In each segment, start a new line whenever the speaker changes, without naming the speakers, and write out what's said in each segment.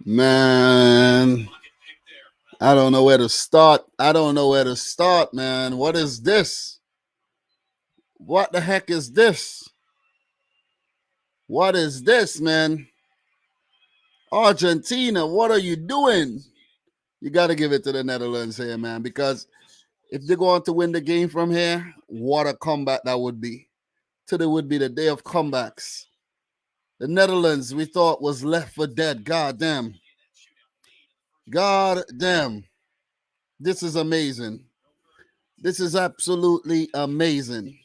Man, I don't know where to start. Man. What is this? What the heck is this? What is this, man? Argentina, what are you doing? You got to give it to the Netherlands here, man, because if they're going to win the game from here, what a comeback that would be. Today would be the day of comebacks. The Netherlands, we thought, was left for dead. God damn. God damn. This is amazing. This is absolutely amazing.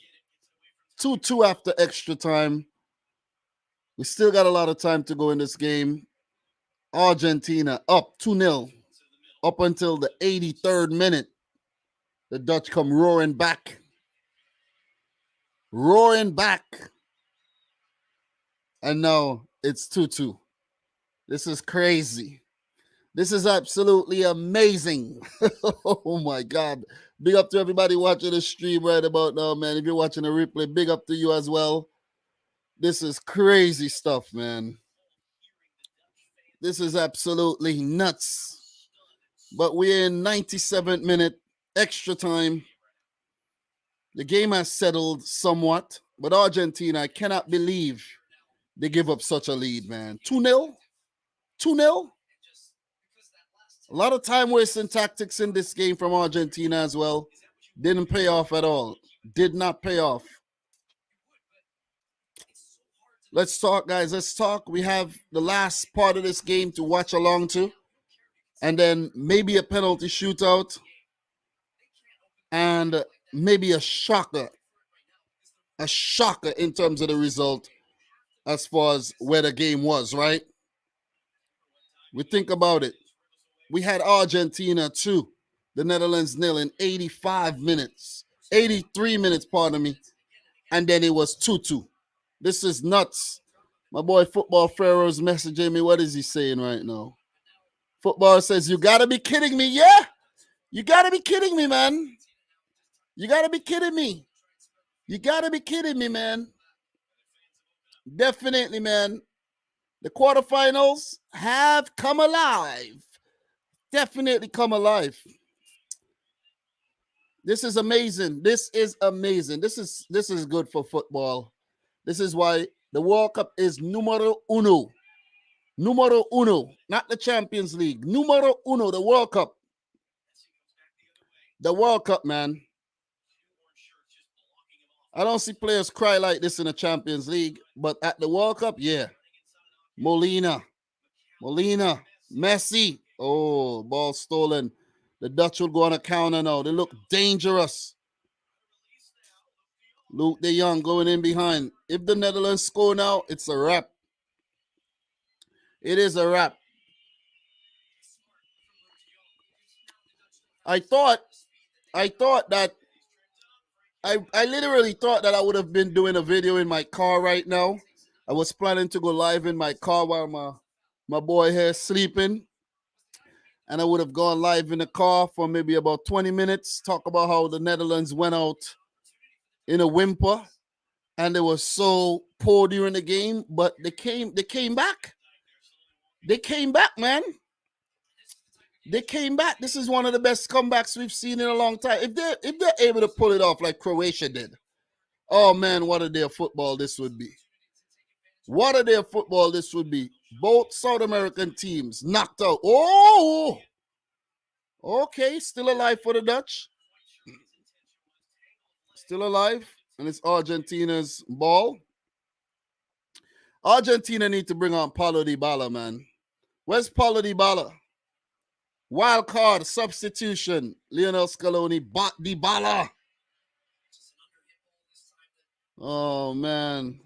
2-2 after extra time. We still got a lot of time to go in this game. Argentina up 2-0 up until the 83rd minute. The Dutch come roaring back. And now it's 2-2. This is crazy. This is absolutely amazing. Oh my God. Big up to everybody watching the stream right about now, man. If you're watching the replay, big up to you as well. This is crazy stuff, man. This is absolutely nuts. But we're in 97th minute, extra time. The game has settled somewhat, but Argentina, I cannot believe they give up such a lead, man. 2-0? 2-0? A lot of time wasting tactics in this game from Argentina as well. Didn't pay off at all. Did not pay off. Let's talk, guys. Let's talk. We have the last part of this game to watch along to. And then maybe a penalty shootout. And maybe a shocker. A shocker in terms of the result as far as where the game was, right? We think about it. We had Argentina 2, the Netherlands 0 in 85 minutes. 83 minutes, pardon me. And then it was 2-2. This is nuts. My boy Football Pharaoh's messaging me. What is he saying right now? Football says, you got to be kidding me. Yeah? You got to be kidding me, man. You got to be kidding me. You got to be kidding me, man. Definitely, man. The quarterfinals have come alive. Definitely come alive. This is amazing. This is amazing. This is good for football. This is why the World Cup is numero uno. Numero uno. Not the Champions League. Numero uno, the World Cup. The World Cup, man. I don't see players cry like this in the Champions League, but at the World Cup, yeah. Molina, Messi. Oh, ball stolen. The Dutch will go on a counter now. They look dangerous. Luke de Jong going in behind. If the Netherlands score now, it's a wrap. It is a wrap. I literally thought that I would have been doing a video in my car right now. I was planning to go live in my car while my boy here sleeping. And I would have gone live in the car for maybe about 20 minutes, talk about how the Netherlands went out in a whimper and they were so poor during the game, but they came back. They came back, man. They came back. This is one of the best comebacks we've seen in a long time. If they're able to pull it off like Croatia did, oh man, what a day of football this would be. What a day of football this would be. Both South American teams knocked out. Oh! Okay, still alive for the Dutch. Still alive. And it's Argentina's ball. Argentina need to bring on Paulo Dybala, man. Where's Paulo Dybala? Wild card substitution. Lionel Scaloni bought Dybala. Oh, man.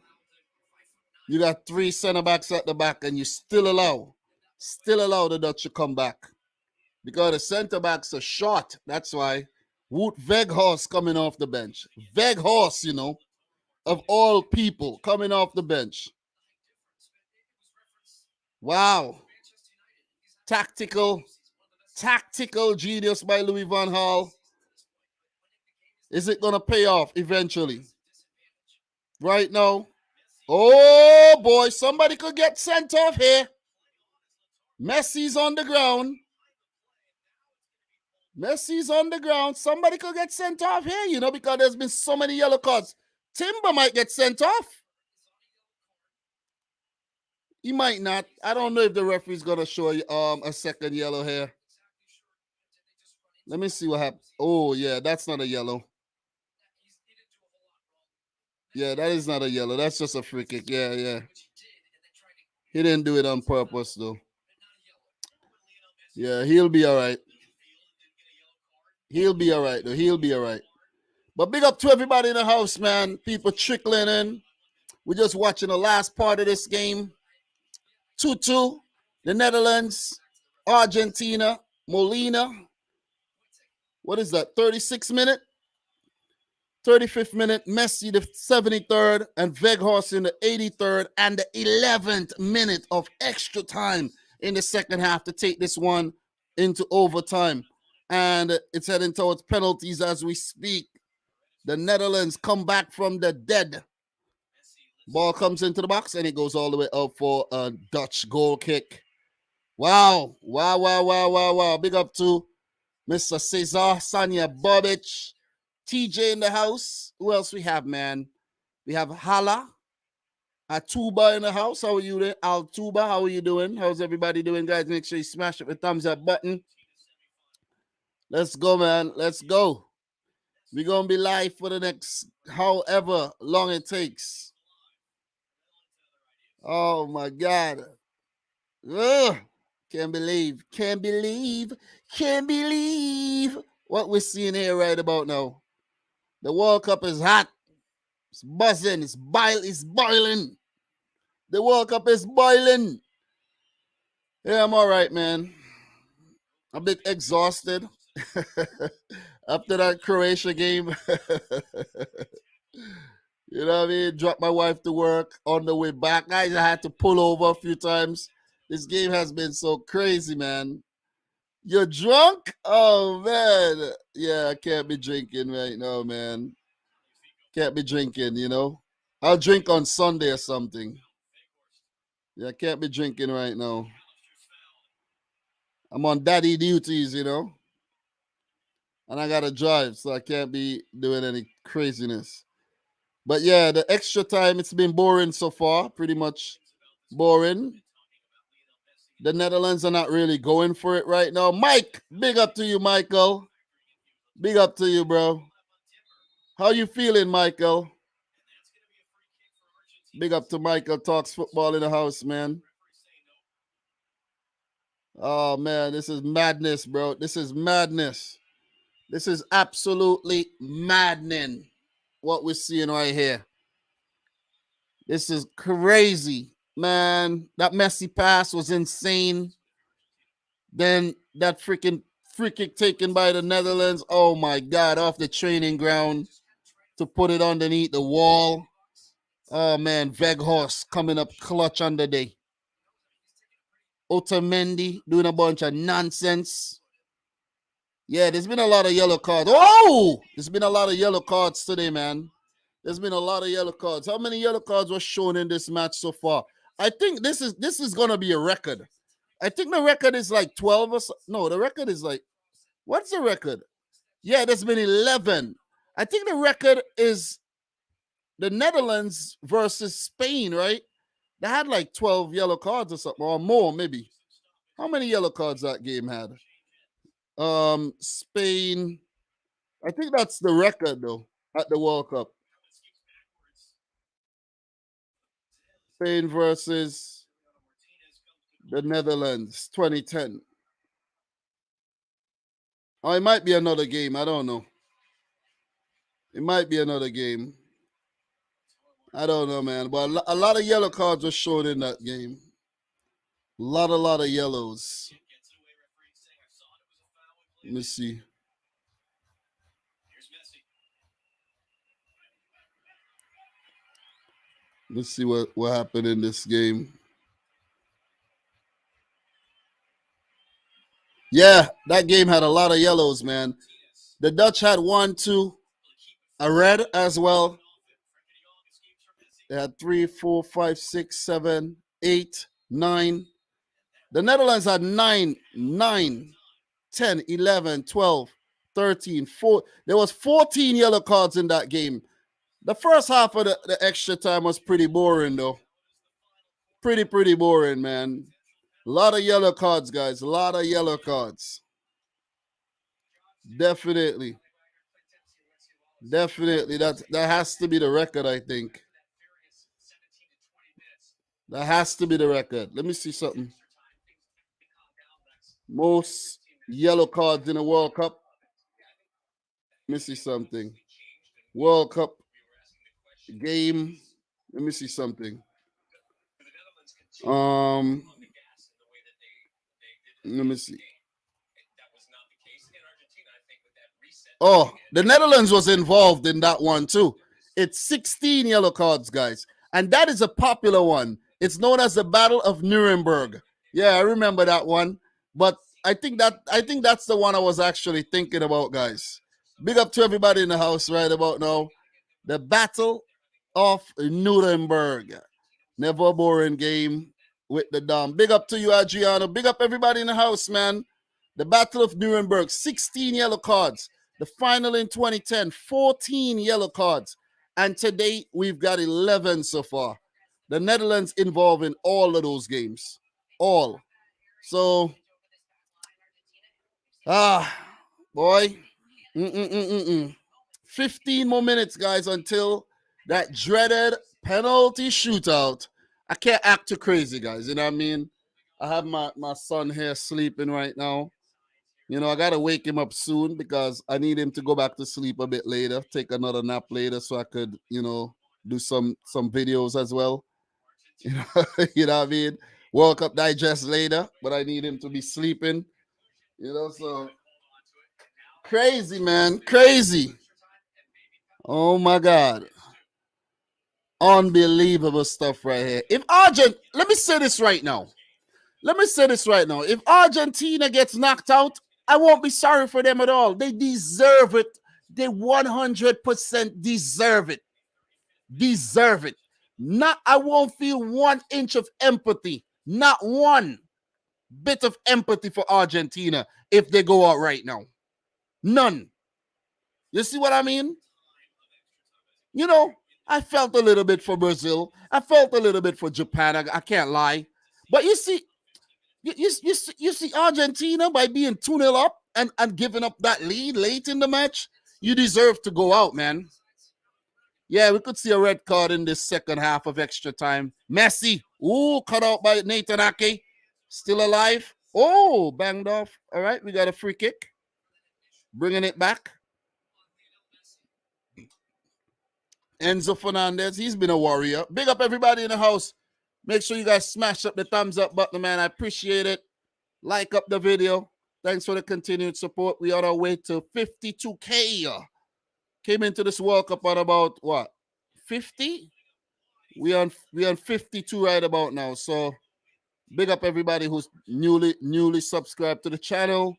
You got 3 center backs at the back and you still allow the Dutch to come back. Because the center backs are short. That's why. Wout Weghorst coming off the bench. Weghorst, you know, of all people, coming off the bench. Wow. Tactical genius by Louis van Gaal. Is it going to pay off eventually? Right now, Oh, boy. Somebody could get sent off here. Messi's on the ground. Messi's on the ground. Somebody could get sent off here, you know, because there's been so many yellow cards. Timber might get sent off. He might not. I don't know if the referee's going to show a second yellow here. Let me see what happens. Oh, yeah, that's not a yellow. Yeah, that is not a yellow. That's just a free kick. Yeah, yeah. He didn't do it on purpose, though. Yeah, he'll be all right. He'll be all right, though. He'll be all right. But big up to everybody in the house, man. People trickling in. We're just watching the last part of this game. 2-2. The Netherlands, Argentina, Molina. What is that? 36th minute? 35th minute, Messi the 73rd, and Weghorst in the 83rd, and the 11th minute of extra time in the second half to take this one into overtime. And it's heading towards penalties as we speak. The Netherlands come back from the dead. Ball comes into the box, and it goes all the way up for a Dutch goal kick. Wow. Wow, wow, wow, wow, wow. Big up to Mr. Cesar, Sanya Bobic, TJ in the house. Who else we have, man? We have Hala, Atuba in the house. How are you doing? Altuba, how are you doing? How's everybody doing, guys? Make sure you smash up the thumbs up button. Let's go, man. Let's go. We're going to be live for the next however long it takes. Oh, my God. Ugh. Can't believe what we're seeing here right about now. The World Cup is hot. It's buzzing. It's boiling. The World Cup is boiling. Yeah, I'm all right, man. I'm a bit exhausted after that Croatia game. You know what I mean? Dropped my wife to work on the way back. Guys, I had to pull over a few times. This game has been so crazy, man. You're drunk? Oh, man. Yeah, I can't be drinking right now, man. Can't be drinking, you know. I'll drink on Sunday or something. Yeah, I can't be drinking right now. I'm on daddy duties, you know. And I got to drive, so I can't be doing any craziness. But yeah, the extra time, it's been boring so far. Pretty much boring. The Netherlands are not really going for it right now. Mike, big up to you, Michael. Big up to you, bro. How you feeling, Michael? Big up to Michael. Talks football in the house, man. Oh, man, this is madness, bro. This is madness. This is absolutely maddening, what we're seeing right here. This is crazy, man. That Messi pass was insane. Then that freaking free kick taken by the Netherlands. Oh, my God, off the training ground to put it underneath the wall. Oh, man, Weghorst coming up clutch on the day. Otamendi doing a bunch of nonsense. Yeah, there's been a lot of yellow cards. Oh, there's been a lot of yellow cards today, man. There's been a lot of yellow cards. How many yellow cards were shown in this match so far? I think this is gonna be a record. I think the record is like 12 or so. No, the record is like, what's the record? Yeah, there's been 11. I think the record is the Netherlands versus Spain, right? They had like 12 yellow cards or something, or more, maybe. How many yellow cards that game had? Spain. I think that's the record though at the World Cup. Spain versus the Netherlands, 2010. Oh, it might be another game. I don't know. It might be another game. I don't know, man. But a lot of yellow cards were shown in that game. A lot of yellows. Let me see. Let's see what happened in this game. Yeah, that game had a lot of yellows, man. The Dutch had 1, 2, a red as well. They had 3, 4, 5, 6, 7, 8, 9. The Netherlands had 9, 10, 11, 12, 13, 4. There was 14 yellow cards in that game. The first half of the extra time was pretty boring, though. Pretty boring, man. A lot of yellow cards, guys. A lot of yellow cards. Definitely. That has to be the record, I think. That has to be the record. Let me see something. Most yellow cards in the World Cup. Let me see something. World Cup game. Let me see something. Let me see. Oh, the Netherlands was involved in that one too. It's 16 yellow cards, guys. And that is a popular one. It's known as the Battle of Nuremberg. Yeah, I remember that one. But I think that's the one I was actually thinking about, guys. Big up to everybody in the house right about now. The Battle of Nuremberg. Never a boring game with the Dom. Big up to you, Adriano. Big up everybody in the house, man. The Battle of Nuremberg, 16 yellow cards. The final in 2010, 14 yellow cards. And today, we've got 11 so far. The Netherlands involved in all of those games. All. So, boy. 15 more minutes, guys, until that dreaded penalty shootout. I can't act too crazy, guys. You know what I mean? I have my son here sleeping right now. You know, I got to wake him up soon because I need him to go back to sleep a bit later, take another nap later so I could, do some videos as well. You know, you know what I mean? World Cup digest later, but I need him to be sleeping. So crazy, man. Crazy. Oh my God. Unbelievable stuff right here. Let me say this right now. If Argentina gets knocked out, I won't be sorry for them at all. They deserve it. They 100% deserve it. Deserve it. I won't feel 1 inch of empathy. Not one bit of empathy for Argentina if they go out right now. None. You see what I mean? I felt a little bit for Brazil. I felt a little bit for Japan. I can't lie. But you see, you see Argentina by being 2-0 up and giving up that lead late in the match, you deserve to go out, man. Yeah, we could see a red card in this second half of extra time. Messi, cut out by Nathan Ake. Still alive. Oh, banged off. All right, we got a free kick. Bringing it back. Enzo Fernandez, he's been a warrior. Big up everybody in the house. Make sure you guys smash up the thumbs up button, man. I appreciate it. Like up the video. Thanks for the continued support. We on our way to 52K. Came into this World Cup at about, 50? We on 52 right about now. So big up everybody who's newly subscribed to the channel.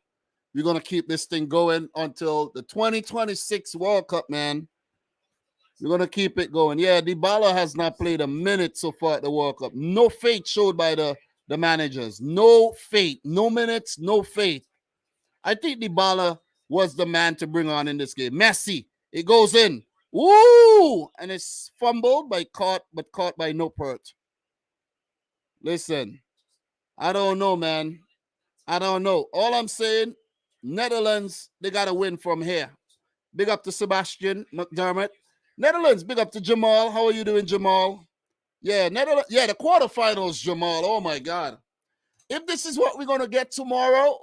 We're going to keep this thing going until the 2026 World Cup, man. We're going to keep it going. Yeah, Dybala has not played a minute so far at the World Cup. No faith showed by the managers. No faith. No minutes, no faith. I think Dybala was the man to bring on in this game. Messi, it goes in. Woo! And it's fumbled but caught by Noppert. Listen, I don't know, man. I don't know. All I'm saying, Netherlands, they got to win from here. Big up to Sebastian McDermott. Netherlands, big up to Jamal. How are you doing, Jamal? Yeah, Netherlands. Yeah, the quarterfinals, Jamal. Oh, my God. If this is what we're going to get tomorrow,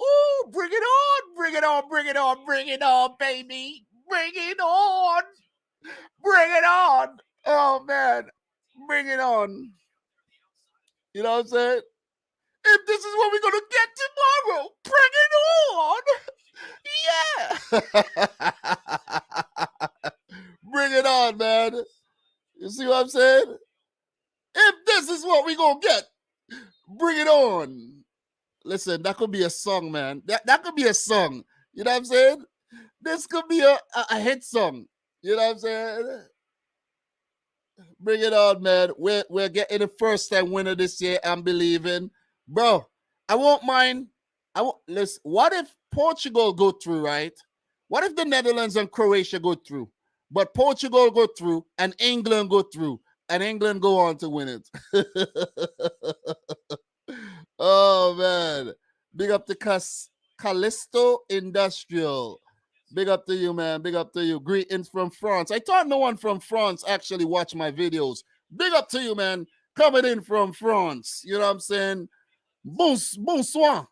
bring it on. Bring it on, bring it on, bring it on, baby. Bring it on. Bring it on. Oh, man. Bring it on. You know what I'm saying? If this is what we're going to get tomorrow, bring it on. Yeah. Bring it on, man. You see what I'm saying? If this is what we're going to get, bring it on. Listen, that could be a song, man. That could be a song. You know what I'm saying? This could be a hit song. You know what I'm saying? Bring it on, man. We're getting the first time winner this year. I'm believing, bro. I won't mind. Listen. What if Portugal go through, right? What if the Netherlands and Croatia go through, but Portugal go through and England go through, and England go on to win it? Oh man, big up to Callisto Industrial. Big up to you, man. Big up to you. Greetings from France. I thought no one from France actually watched my videos. Big up to you, man. Coming in from France. You know what I'm saying? Bonsoir.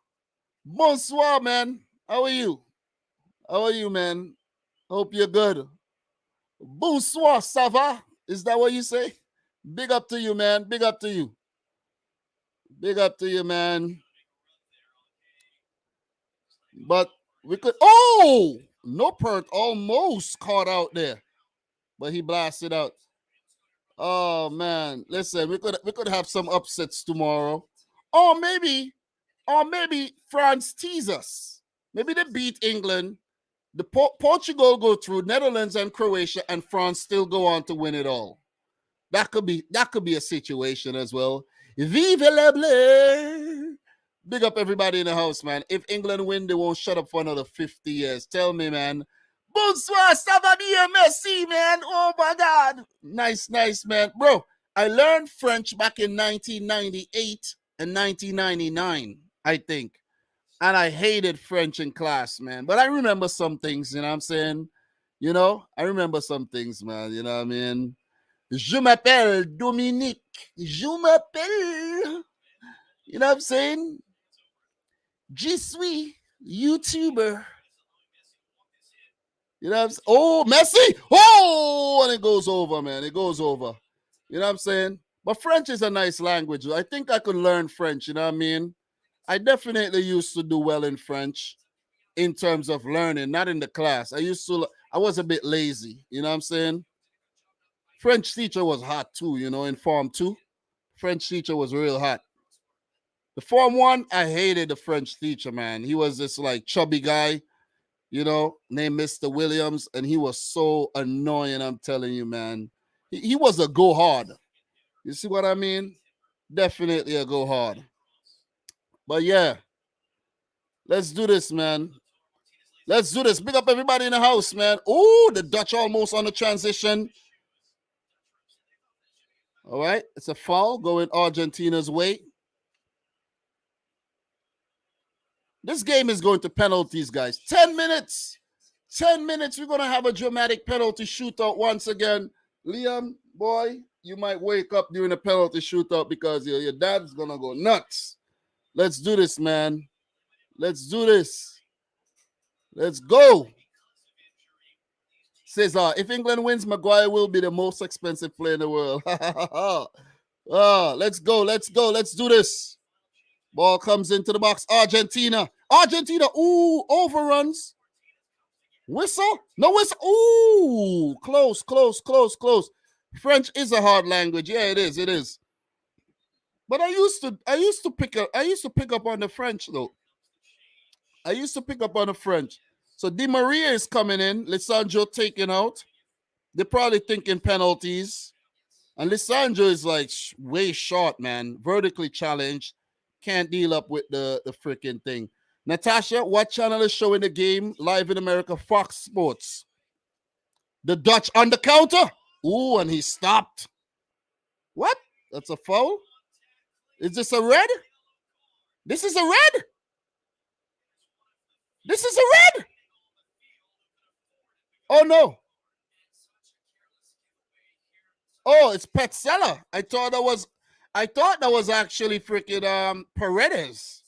Bonsoir, man. How are you? How are you, man? Hope you're good. Bonsoir, ça va? Is that what you say? Big up to you, man. Big up to you. Big up to you, man. But we could. Oh! No Noppert almost caught out there, but he blasted out. Oh man, listen, we could have some upsets tomorrow, or maybe France tease us. Maybe they beat England, the Portugal go through, Netherlands and Croatia, and France still go on to win it all. That could be a situation as well. Vive la bleu! Big up everybody in the house, man. If England win, they won't shut up for another 50 years. Tell me, man. Bonsoir, ça va bien, merci, man. Oh, my God. Nice, man. Bro, I learned French back in 1998 and 1999, I think. And I hated French in class, man. But I remember some things, you know what I'm saying? You know, I remember some things, man. You know what I mean? Je m'appelle Dominic. Je m'appelle. You know what I'm saying? Je suis YouTuber. You know what I'm saying? Oh, Messi! Oh, and it goes over, man. It goes over. You know what I'm saying? But French is a nice language. I think I could learn French, you know what I mean? I definitely used to do well in French in terms of learning, not in the class. I was a bit lazy, you know what I'm saying? French teacher was hot too, you know, in Form 2. French teacher was real hot. The Form 1, I hated the French teacher, man. He was this like chubby guy, you know, named Mr. Williams, and he was so annoying, I'm telling you, man. He was a go hard. You see what I mean? Definitely a go hard. But yeah, let's do this, man. Let's do this. Big up everybody in the house, man. Oh, the Dutch almost on the transition. All right, it's a foul going Argentina's way. This game is going to penalties, guys. 10 minutes. 10 minutes. We're going to have a dramatic penalty shootout once again. Liam, boy, you might wake up during a penalty shootout because your dad's going to go nuts. Let's do this, man. Let's do this. Let's go. Says, if England wins, Maguire will be the most expensive player in the world. Let's go. Let's go. Let's do this. Ball comes into the box. Argentina. Ooh, overruns. Whistle? No whistle. Ooh, close. French is a hard language. Yeah, it is. But I used to pick up on the French though. I used to pick up on the French. So Di Maria is coming in. Lisandro taken out. They're probably thinking penalties. And Lisandro is like way short, man. Vertically challenged. Can't deal up with the freaking thing. Natasha, what channel is showing the game live in America? Fox Sports. The Dutch on the counter. Ooh, and he stopped. What? That's a foul? Is this a red? This is a red? This is a red? Oh, no. Oh, it's Petzela. I thought that was actually freaking Paredes.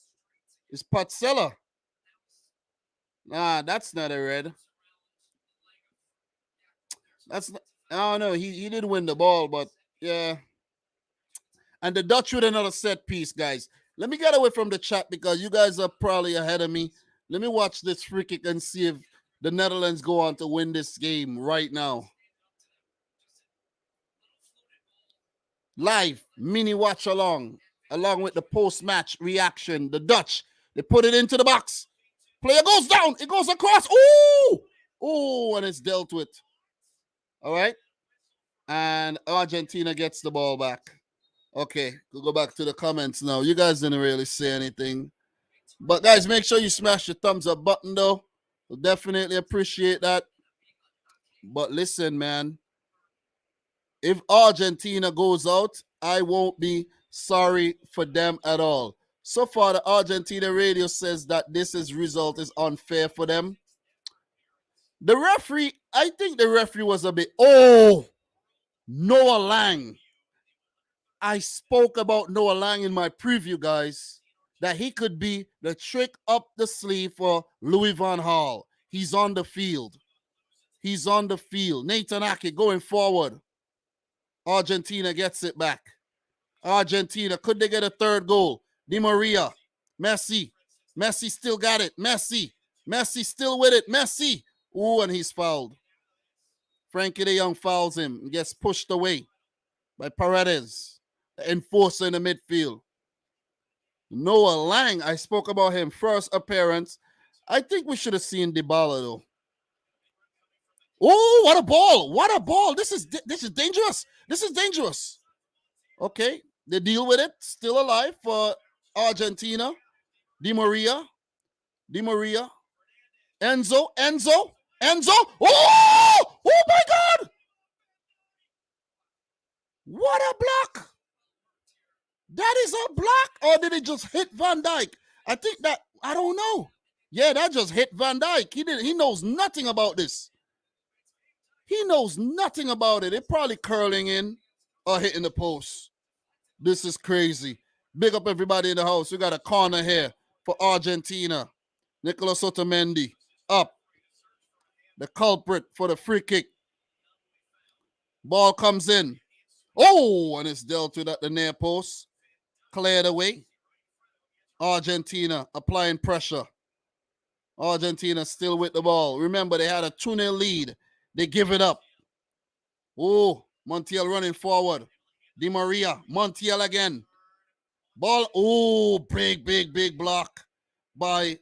It's Petzela. Nah, that's not a red. That's not, I don't know. He did win the ball, but yeah. And the Dutch with another set piece, guys. Let me get away from the chat because you guys are probably ahead of me. Let me watch this free kick and see if the Netherlands go on to win this game right now. Live mini watch along with the post-match reaction. The Dutch, they put it into the box. Player goes down. It goes across. Ooh! Ooh, and it's dealt with. All right. And Argentina gets the ball back. Okay, we'll go back to the comments now. You guys didn't really say anything. But guys, make sure you smash the thumbs up button though. We'll definitely appreciate that. But listen, man, if Argentina goes out, I won't be sorry for them at all. So far, the Argentina radio says that this result is unfair for them. The referee, I think the referee was a bit, Noah Lang. I spoke about Noah Lang in my preview, guys, that he could be the trick up the sleeve for Louis van Gaal. He's on the field. He's on the field. Nathan Ake going forward. Argentina gets it back. Argentina, could they get a third goal? Di Maria, Messi. Messi still got it. Messi still with it. Messi. Ooh, and he's fouled. Frankie de Jong fouls him and gets pushed away by Paredes, the enforcer in the midfield. Noah Lang, I spoke about him, first appearance. I think we should have seen Dybala though. Oh, what a ball! What a ball! This is dangerous. This is dangerous. Okay, they deal with it. Still alive for Argentina. Di Maria. Enzo. Oh my God! What a block! That is a block, or did it just hit Van Dijk? I think that, I don't know. Yeah, that just hit Van Dijk. He knows nothing about this. He knows nothing about it. It probably curling in or hitting the post. This is crazy. Big up everybody in the house. We got a corner here for Argentina. Nicolas Otamendi up. The culprit for the free kick. Ball comes in. Oh, and it's dealt with at the near post. Cleared away. Argentina applying pressure. Argentina still with the ball. Remember, they had a 2-0 lead. They give it up. Oh, Montiel running forward. Di Maria. Montiel again. Ball. Oh, big block by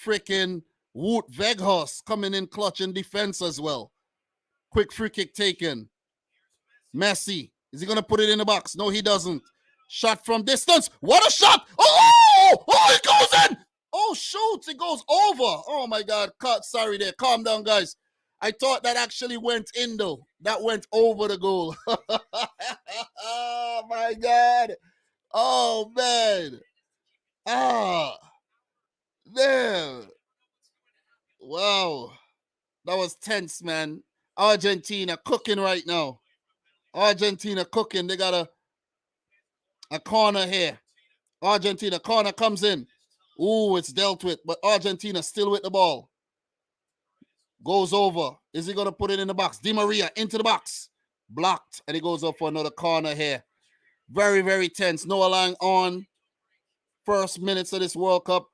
freaking Wout Weghorst coming in clutch in defense as well. Quick free kick taken. Messi. Is he going to put it in the box? No, he doesn't. Shot from distance. What a shot. Oh, it goes in. Oh, shoot. It goes over. Oh, my God. Sorry there. Calm down, guys. I thought that actually went in, though. That went over the goal. Oh, my God. Oh, man. Damn. Wow. That was tense, man. Argentina cooking right now. Argentina cooking. They got a corner here. Argentina corner comes in. Ooh, it's dealt with. But Argentina still with the ball. Goes over. Is he going to put it in the box? Di Maria into the box. Blocked. And he goes up for another corner here. Very, very tense. Noah Lang on. First minutes of this World Cup.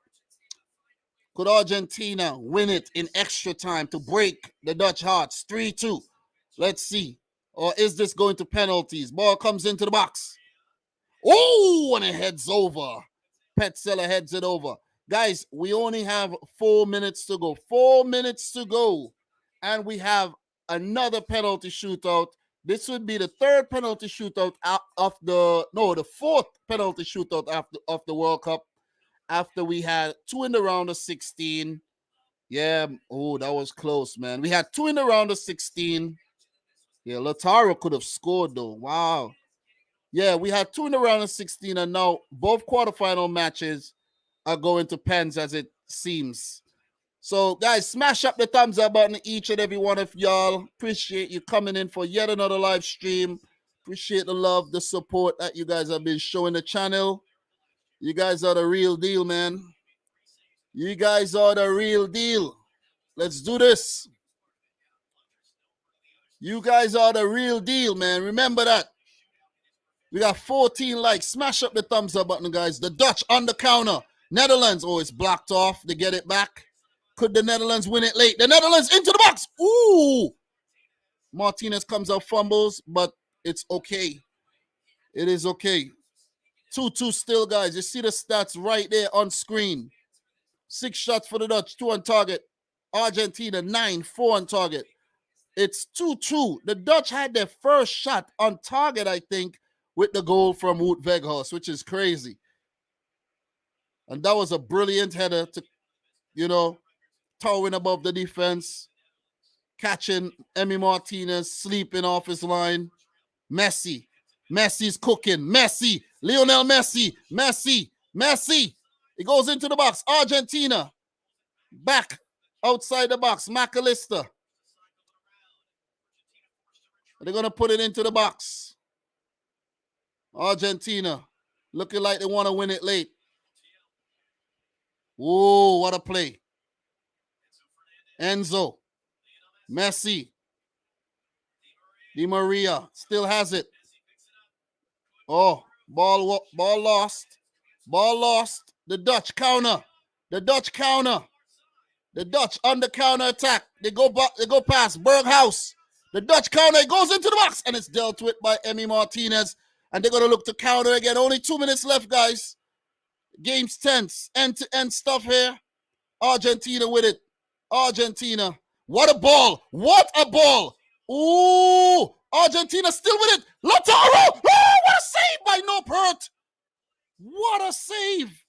Could Argentina win it in extra time to break the Dutch hearts? 3-2. Let's see. Or is this going to penalties? Ball comes into the box. Oh, and it heads over. Petzela heads it over. Guys, we only have 4 minutes to go. 4 minutes to go. And we have another penalty shootout. This would be the third penalty shootout the fourth penalty shootout of the World Cup. After we had 2 in the round of 16. Yeah, oh, that was close, man. We had 2 in the round of 16. Yeah, Lautaro could have scored, though. Wow. Yeah, we had 2 in the round of 16, and now both quarterfinal matches are going to pens, as it seems. So, guys, smash up the thumbs up button, each and every one of y'all. Appreciate you coming in for yet another live stream. Appreciate the love, the support that you guys have been showing the channel. You guys are the real deal, man. You guys are the real deal. Let's do this. You guys are the real deal, man. Remember that. We got 14 likes. Smash up the thumbs up button, guys. The Dutch on the counter. Netherlands. Oh, it's blocked off. They get it back. Could the Netherlands win it late? The Netherlands into the box. Ooh. Martinez comes out, fumbles, but it's okay. It is okay. 2-2 still, guys. You see the stats right there on screen. 6 shots for the Dutch, 2 on target. Argentina, 9, 4 on target. It's 2-2. The Dutch had their first shot on target, I think, with the goal from Wout Weghorst, which is crazy. And that was a brilliant header to, towering above the defense, catching Emi Martinez sleeping off his line. Messi. Messi's cooking. Messi. Lionel Messi. Messi. He goes into the box. Argentina. Back outside the box. McAllister. They're going to put it into the box. Argentina looking like they want to win it late. Whoa, what a play. Enzo. Messi. Di Maria still has it. Oh, ball lost. Ball lost. The Dutch counter. The Dutch on the counter attack. They go past Berghaus. The Dutch counter goes into the box and it's dealt with by Emi Martinez. And they're going to look to counter again. Only 2 minutes left, guys. Game's tense. End-to-end stuff here. Argentina with it. Argentina. What a ball. What a ball. Ooh. Argentina still with it. Lautaro. Oh, what a save by Noppert. What a save.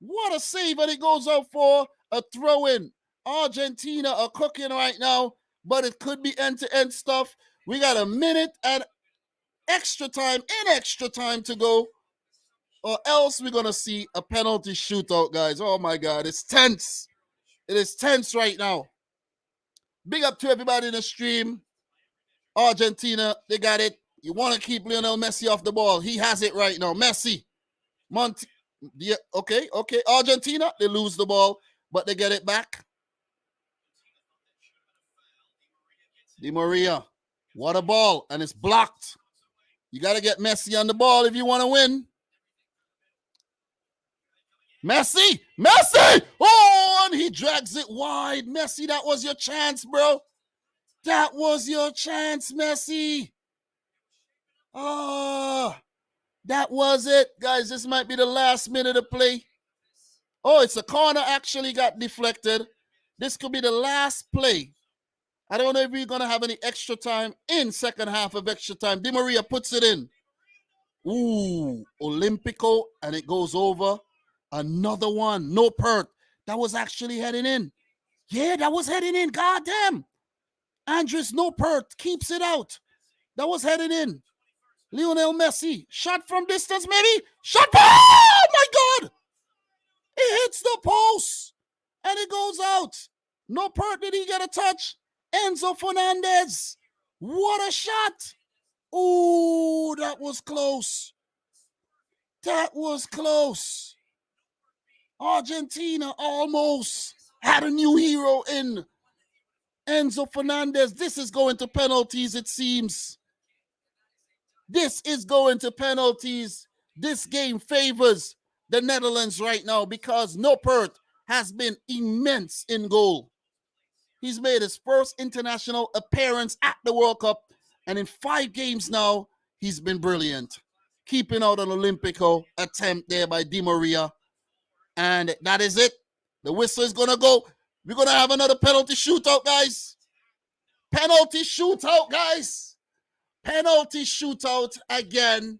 What a save. And it goes out for a throw-in. Argentina are cooking right now, but it could be end-to-end stuff. We got a minute and extra time to go, or else we're going to see a penalty shootout, guys. Oh, my God. It's tense. It is tense right now. Big up to everybody in the stream. Argentina, they got it. You want to keep Lionel Messi off the ball. He has it right now. Messi. Yeah, okay. Argentina, they lose the ball, but they get it back. Di Maria. What a ball. And it's blocked. You got to get Messi on the ball if you want to win. Messi! Oh, and he drags it wide. Messi, that was your chance, bro. That was your chance, Messi. Oh, that was it. Guys, this might be the last minute of play. Oh, it's a corner actually got deflected. This could be the last play. I don't know if we're going to have any extra time in second half of extra time. Di Maria puts it in. Ooh, Olympico, and it goes over. Another one. Noppert. That was actually heading in. Yeah, that was heading in. God damn. Andres Noppert keeps it out. That was heading in. Lionel Messi. Shot from distance, maybe. Shot. Oh, my God. It hits the post. And it goes out. Noppert, did he get a touch? Enzo Fernandez. What a shot. Ooh, that was close. That was close. Argentina almost had a new hero in Enzo Fernandez. This is going to penalties, it seems. This is going to penalties. This game favors the Netherlands right now because Noppert has been immense in goal. He's made his first international appearance at the World Cup, and in 5 games now, he's been brilliant. Keeping out an Olympico attempt there by Di Maria. And that is it. The whistle is going to go. We're going to have another penalty shootout, guys. Penalty shootout, guys. Penalty shootout again.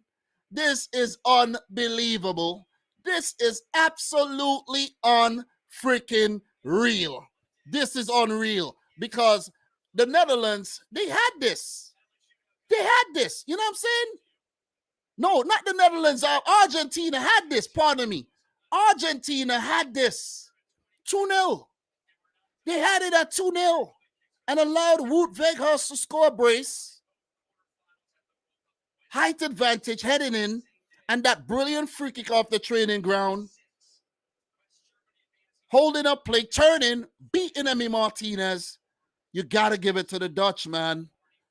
This is unbelievable. This is absolutely unfreaking real. This is unreal because the Netherlands, they had this. They had this. You know what I'm saying? No, not the Netherlands. Argentina had this. Pardon me. Argentina had this. 2-0. They had it at 2-0 and allowed Wout Weghorst to score a brace. Height advantage heading in, and that brilliant free kick off the training ground. Holding up play, turning, beating Emi Martinez. You got to give it to the Dutch, man.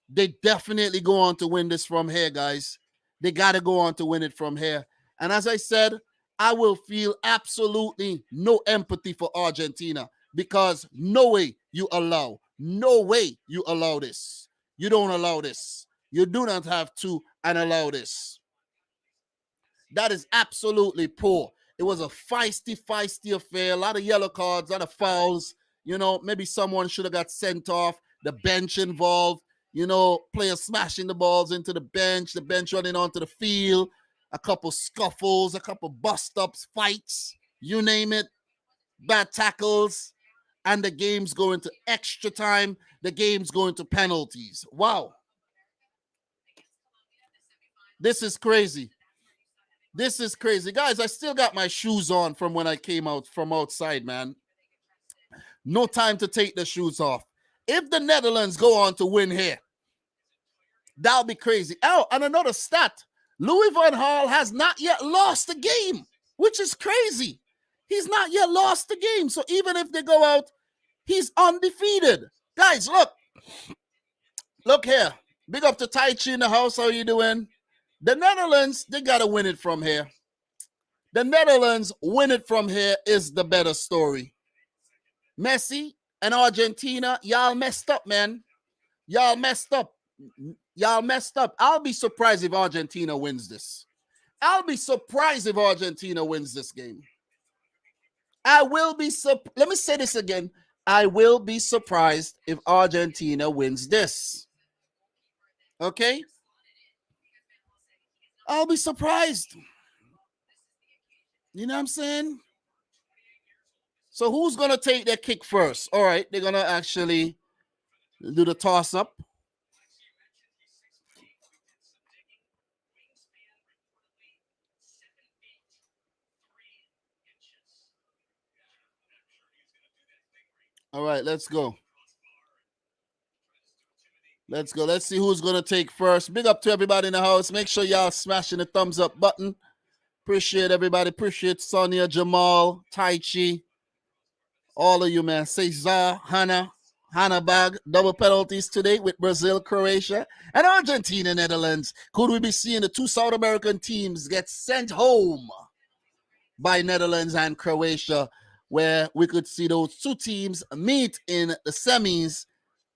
They definitely go on to win this from here, guys. They got to go on to win it from here. And as I said, I will feel absolutely no empathy for Argentina because no way you allow this. You don't allow this. You do not have to and allow this. That is absolutely poor. It was a feisty affair. A lot of yellow cards, a lot of fouls. You know, maybe someone should have got sent off. the bench involved, you know, players smashing the balls into the bench running onto the field, a couple scuffles, a couple bust-ups, fights, you name it, bad tackles, and the game's going to extra time, the game's going to penalties. Wow. This is crazy. This is crazy. Guys, I still got my shoes on from when I came out from outside, man. No time to take the shoes off. If the Netherlands go on to win here, that'll be crazy. Oh, and another stat. Louis van Gaal has not yet lost a game, which is crazy. He's not yet lost the game. So even if they go out, he's undefeated. Guys, look. Look here. Big up to Tai Chi in the house. How you doing? The Netherlands, they got to win it from here. The Netherlands win it from here is the better story. Messi and Argentina, y'all messed up, man. Y'all messed up. Y'all messed up. I'll be surprised if Argentina wins this. I'll be surprised if Argentina wins this game. I will be let me say this again. I will be surprised if Argentina wins this. Okay? I'll be surprised. You know what I'm saying? So who's going to take their kick first? All right, they're going to actually do the toss-up. All right, let's go. Let's go. Let's see who's going to take first. Big up to everybody in the house. Make sure y'all smashing the thumbs up button. Appreciate everybody. Appreciate Sonia, Jamal, Tai Chi. All of you, man. Cesar, Hannah Bag. Double penalties today with Brazil, Croatia, and Argentina, Netherlands. Could we be seeing the two South American teams get sent home by Netherlands and Croatia, where we could see those two teams meet in the semis,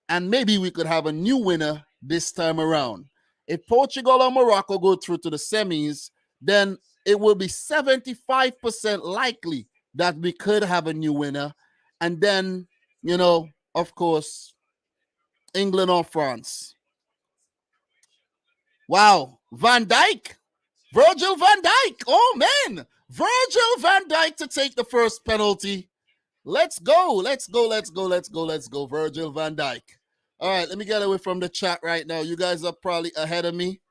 and maybe we could have a new winner this time around. If Portugal or Morocco go through to the semis, then it will be 75% likely that we could have a new winner. And then, you know, of course, England or France. Wow. Van Dijk. Virgil van Dijk. Oh, man. Virgil van Dijk to take the first penalty. Let's go. Let's go. Let's go. Let's go. Let's go. Virgil van Dijk. All right, let me get away from the chat right now. You guys are probably ahead of me.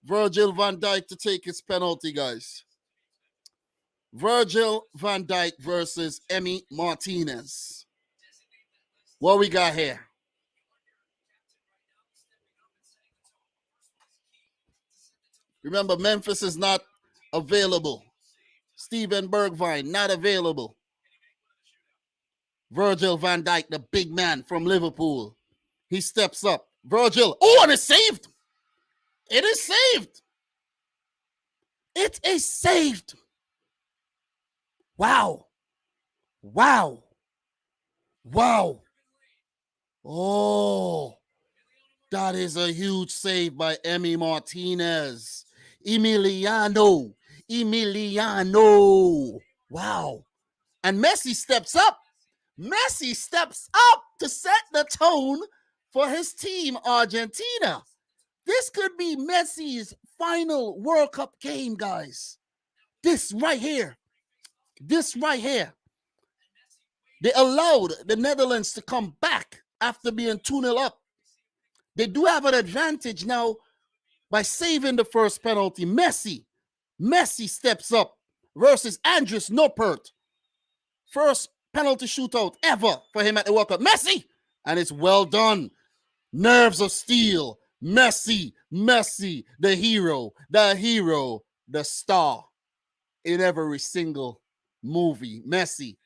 Virgil van Dijk to take his penalty, guys. Virgil van Dijk versus Emi Martinez. What we got here? Remember, Memphis is not available. Steven Bergwijn, not available. Virgil van Dijk, the big man from Liverpool. He steps up. Virgil. Oh, and it's saved. It is saved. It is saved. Wow. Wow. Wow. Oh, that is a huge save by Emi Martinez. Emiliano. Wow. And Messi steps up. Messi steps up to set the tone for his team, Argentina. This could be Messi's final World Cup game, guys. This right here. This right here. They allowed the Netherlands to come back after being 2-0 up. They do have an advantage now by saving the first penalty. Messi steps up versus Andries Noppert. First penalty shootout ever for him at the World Cup. Messi! And it's well done. Nerves of steel. Messi, the hero, the star in every single movie. Messi.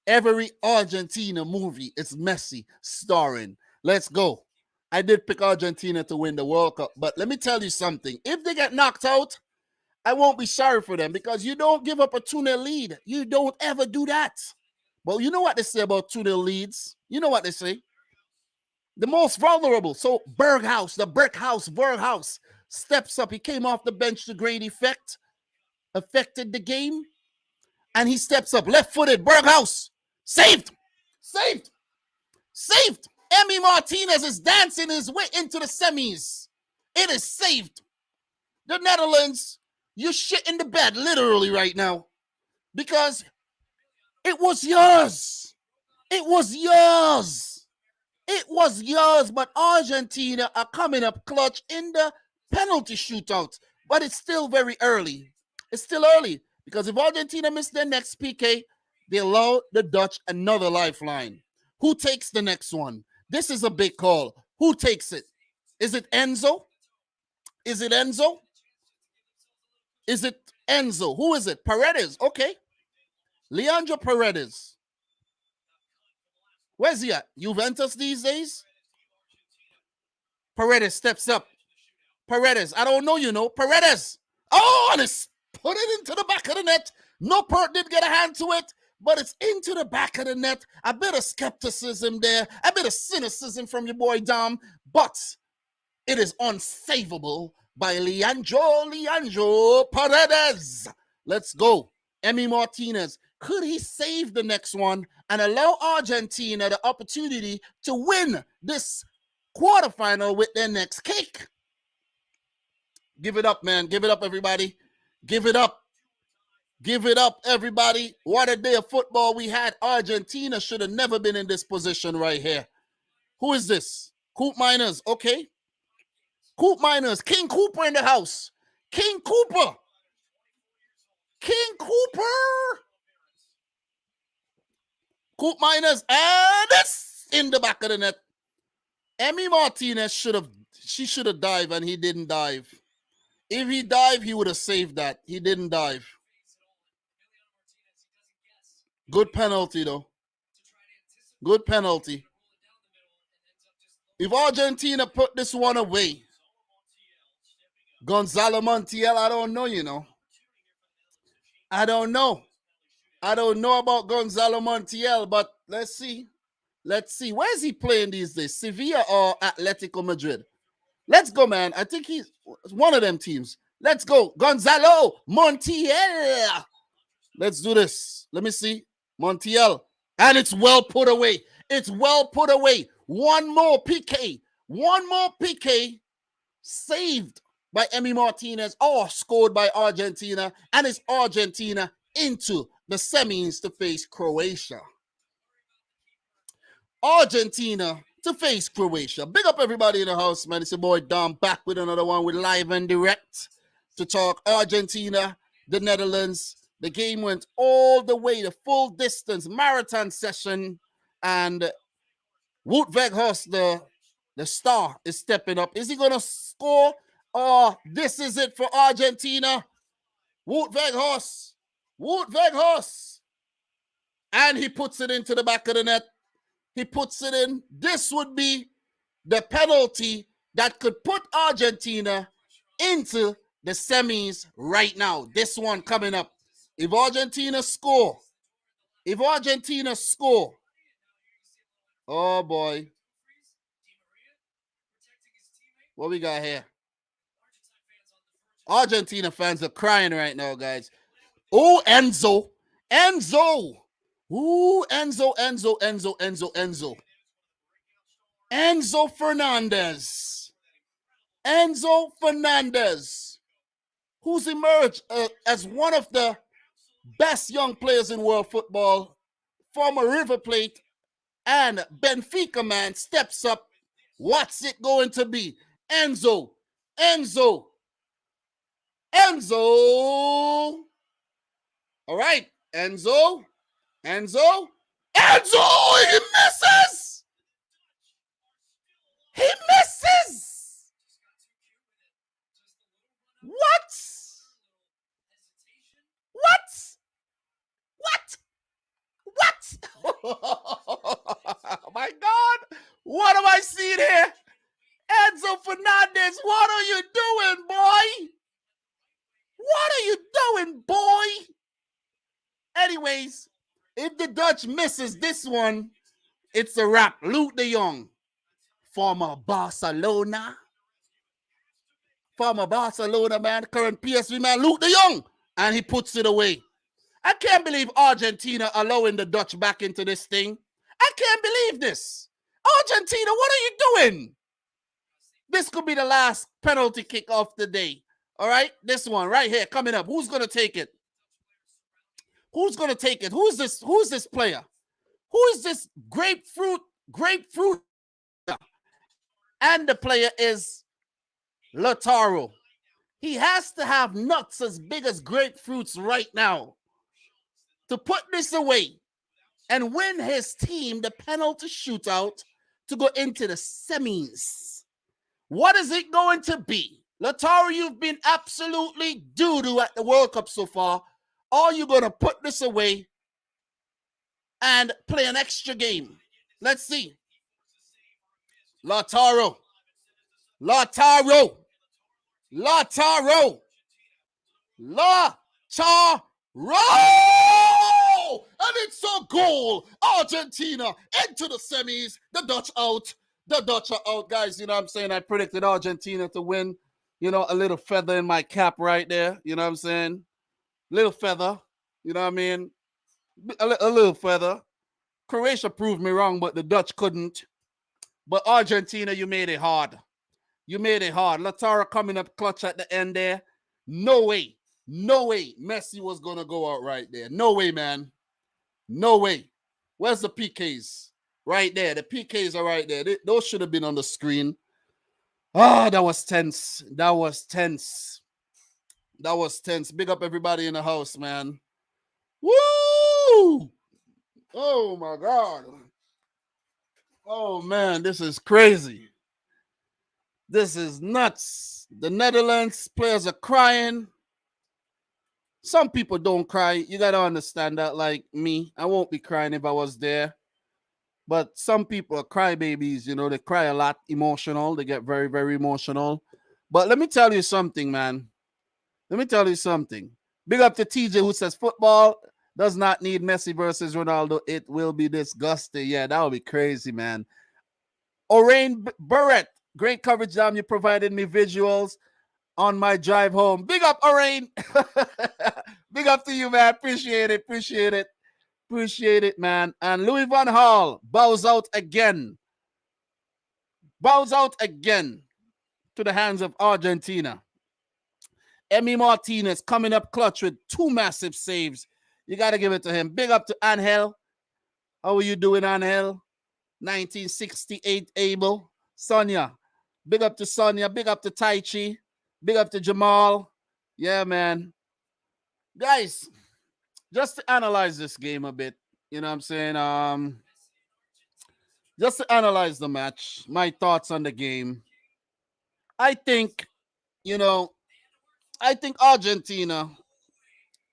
Every Argentina movie, it's Messi starring. Let's go. I did pick Argentina to win the World Cup, but let me tell you something. If they get knocked out, I won't be sorry for them because you don't give up a 2-0 lead. You don't ever do that. But you know what they say about 2-0 leads? You know what they say? The most vulnerable. So Berghuis steps up. He came off the bench to great effect, affected the game, and he steps up. Left-footed, Berghuis. Saved. Emi Martinez is dancing his way into the semis. It is saved. The Netherlands, you shit in the bed literally right now because it was yours. It was yours. It was yours, but Argentina are coming up clutch in the penalty shootout. But it's still very early. It's still early because if Argentina miss their next PK, they allow the Dutch another lifeline. Who takes the next one? This is a big call. Who takes it? Is it Enzo? Is it Enzo? Is it Enzo? Who is it? Paredes. Okay. Leandro Paredes. Where's he at? Juventus these days? Paredes steps up. Paredes. I don't know, you know. Paredes. Oh, and it's put it into the back of the net. No Pert did get a hand to it, but it's into the back of the net. A bit of skepticism there. A bit of cynicism from your boy Dom, but it is unsavable by Leandro Paredes. Let's go. Emi Martinez. Could he save the next one and allow Argentina the opportunity to win this quarterfinal with their next kick? Give it up, man. Give it up, everybody. Give it up. Give it up, everybody. What a day of football we had. Argentina should have never been in this position right here. Who is this? Coop Miners. Okay. Coop Miners. King Cooper in the house. King Cooper. King Cooper. Coop Miners. And it's in the back of the net. Emi Martinez should have dived, and he didn't dive. If he dived, he would have saved that. He didn't dive. Good penalty, though. Good penalty. If Argentina put this one away, Gonzalo Montiel, I don't know, you know. I don't know. I don't know about Gonzalo Montiel, but let's see. Let's see. Where is he playing these days? Sevilla or Atletico Madrid? Let's go, man. I think he's one of them teams. Let's go. Gonzalo Montiel. Let's do this. Let me see. Montiel. And it's well put away. It's well put away. One more PK. One more PK. Saved by Emi Martinez or scored by Argentina. And it's Argentina into the semis to face Croatia. Argentina to face Croatia. Big up everybody in the house, man. It's your boy Dom back with another one with live and direct to talk Argentina, the Netherlands. The game went all the way, the full distance marathon session, and Wout Weghorst, the star, is stepping up. Is he going to score? Or this is it for Argentina? Wout Weghorst. Wout Weghorst. And he puts it into the back of the net. He puts it in. This would be the penalty that could put Argentina into the semis right now. This one coming up. If Argentina score, oh boy. What we got here? Argentina fans are crying right now, guys. Oh, Enzo. Ooh, Enzo. Enzo Fernandez. Who's emerged as one of the best young players in world football. Former River Plate and Benfica man steps up. What's it going to be? Enzo. All right, Enzo. He misses. What? Oh my God. What am I seeing here? Enzo Fernandez, what are you doing, boy? Anyways, if the Dutch misses this one, it's a wrap. Luke de Jong, former Barcelona man, current PSV man, Luke de Jong, and he puts it away. I can't believe Argentina allowing the Dutch back into this thing. I can't believe this. Argentina, what are you doing? This could be the last penalty kick of the day. All right, this one right here coming up. Who's gonna take it? Who's gonna take it? Who's this? Who's this player? Who is this grapefruit? Grapefruit. And the player is Lautaro. He has to have nuts as big as grapefruits right now to put this away and win his team the penalty shootout to go into the semis. What is it going to be? Lautaro, you've been absolutely doo-doo at the World Cup so far. Are you going to put this away and play an extra game? Let's see. Lautaro. Lautaro. Lautaro. Lautaro. And it's a goal. Argentina into the semis. The Dutch out. The Dutch are out, guys. You know what I'm saying? I predicted Argentina to win. You know, a little feather in my cap right there. You know what I'm saying? Little feather. You know what I mean? A little feather. Croatia proved me wrong, but the Dutch couldn't. But Argentina, you made it hard. You made it hard. Lautaro coming up clutch at the end there. No way. No way Messi was going to go out right there. No way, man. No way. Where's the PKs? Right there. The PKs are right there. Those should have been on the screen. Ah, that was tense. That was tense. That was tense. Big up everybody in the house, man. Woo! Oh, my God. Oh, man, this is crazy. This is nuts. The Netherlands players are crying. Some people don't cry. You got to understand that, like me. I won't be crying if I was there. But some people are crybabies, you know. They cry a lot, emotional. They get very, very emotional. But let me tell you something, man. Let me tell you something. Big up to TJ who says football does not need Messi versus Ronaldo. It will be disgusting. Yeah, that would be crazy, man. Orain Barrett, great coverage, Dom. You provided me visuals on my drive home. Big up, Orain. Big up to you, man. Appreciate it. Appreciate it. Appreciate it, man. And Louis Van Gaal bows out again. Bows out again to the hands of Argentina. Emi Martinez coming up clutch with 2 massive saves. You got to give it to him. Big up to Angel. How are you doing, Angel? 1968 Abel. Sonia. Big up to Sonia. Big up to Tai Chi. Big up to Jamal. Yeah, man. Guys, just to analyze this game a bit, you know what I'm saying? Just to analyze the match, my thoughts on the game. I think, you know, I think Argentina,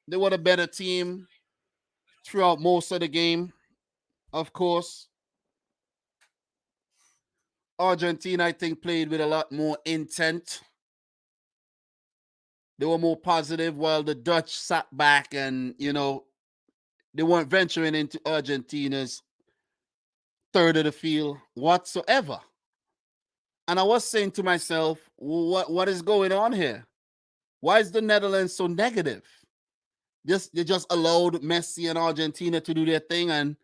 they were the better team throughout most of the game, of course. Argentina, I think, played with a lot more intent. They were more positive while the Dutch sat back and, you know, they weren't venturing into Argentina's third of the field whatsoever. And I was saying to myself, what is going on here? Why is the Netherlands so negative? They just allowed Messi and Argentina to do their thing. And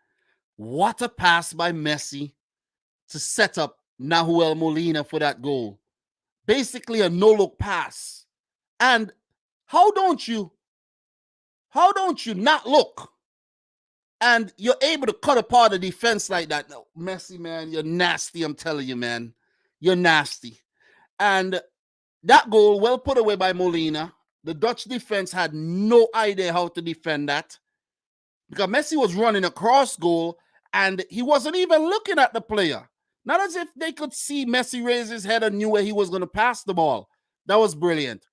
what a pass by Messi to set up Nahuel Molina for that goal. Basically a no-look pass. And how don't you not look? And you're able to cut apart the defense like that. No, Messi, man, you're nasty. I'm telling you, man. You're nasty. And that goal, well put away by Molina. The Dutch defense had no idea how to defend that. Because Messi was running across goal and he wasn't even looking at the player. Not as if they could see Messi raise his head and knew where he was going to pass the ball. That was brilliant.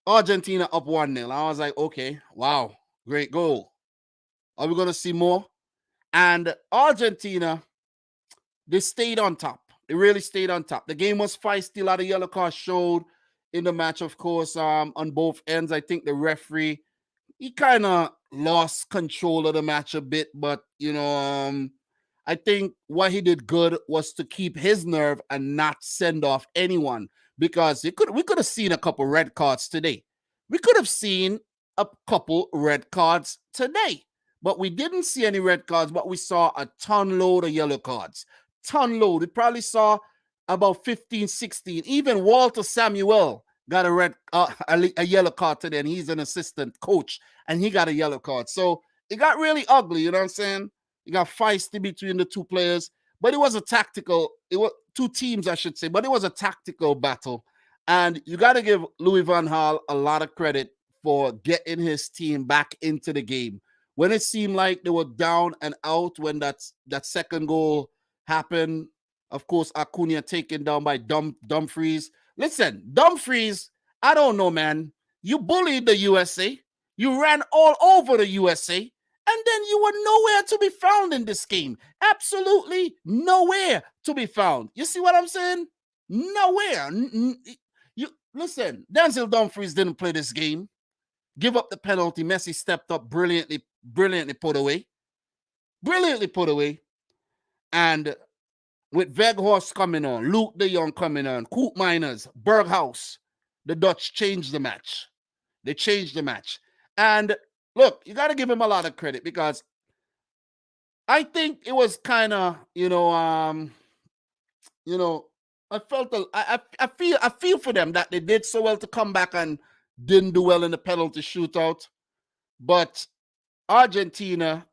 Argentina up 1-0. I was like, okay, wow, great goal. Are we going to see more? And Argentina, they stayed on top. They really stayed on top. The game was feisty. A lot of yellow cards showed in the match, of course, on both ends. I think the referee, he kind of lost control of the match a bit. But, you know, I think what he did good was to keep his nerve and not send off anyone. Because we could have seen a couple red cards today. We could have seen a couple red cards today. But we didn't see any red cards, but we saw a ton load of yellow cards. ton load. It probably saw about 15, 16. Even Walter Samuel got a yellow card today, and he's an assistant coach, and he got a yellow card. So it got really ugly, you know what I'm saying? It got feisty between the two players, but it was it was two teams, I should say, but it was a tactical battle. And you got to give Louis van Gaal a lot of credit for getting his team back into the game. When it seemed like they were down and out when that second goal happened, of course, Acuna taken down by Dumfries. Listen, Dumfries, I don't know, man. You bullied the USA. You ran all over the USA. And then you were nowhere to be found in this game. Absolutely nowhere to be found. You see what I'm saying? Nowhere. You listen, Denzel Dumfries didn't play this game. Give up the penalty. Messi stepped up brilliantly put away. Brilliantly put away. And with Weghorst coming on, Luke de Jong coming on, Koop Miners, Berghuis, the Dutch changed the match. They changed the match. And look, you got to give him a lot of credit because I think it was kind of, I felt I feel for them that they did so well to come back and didn't do well in the penalty shootout. But Argentina,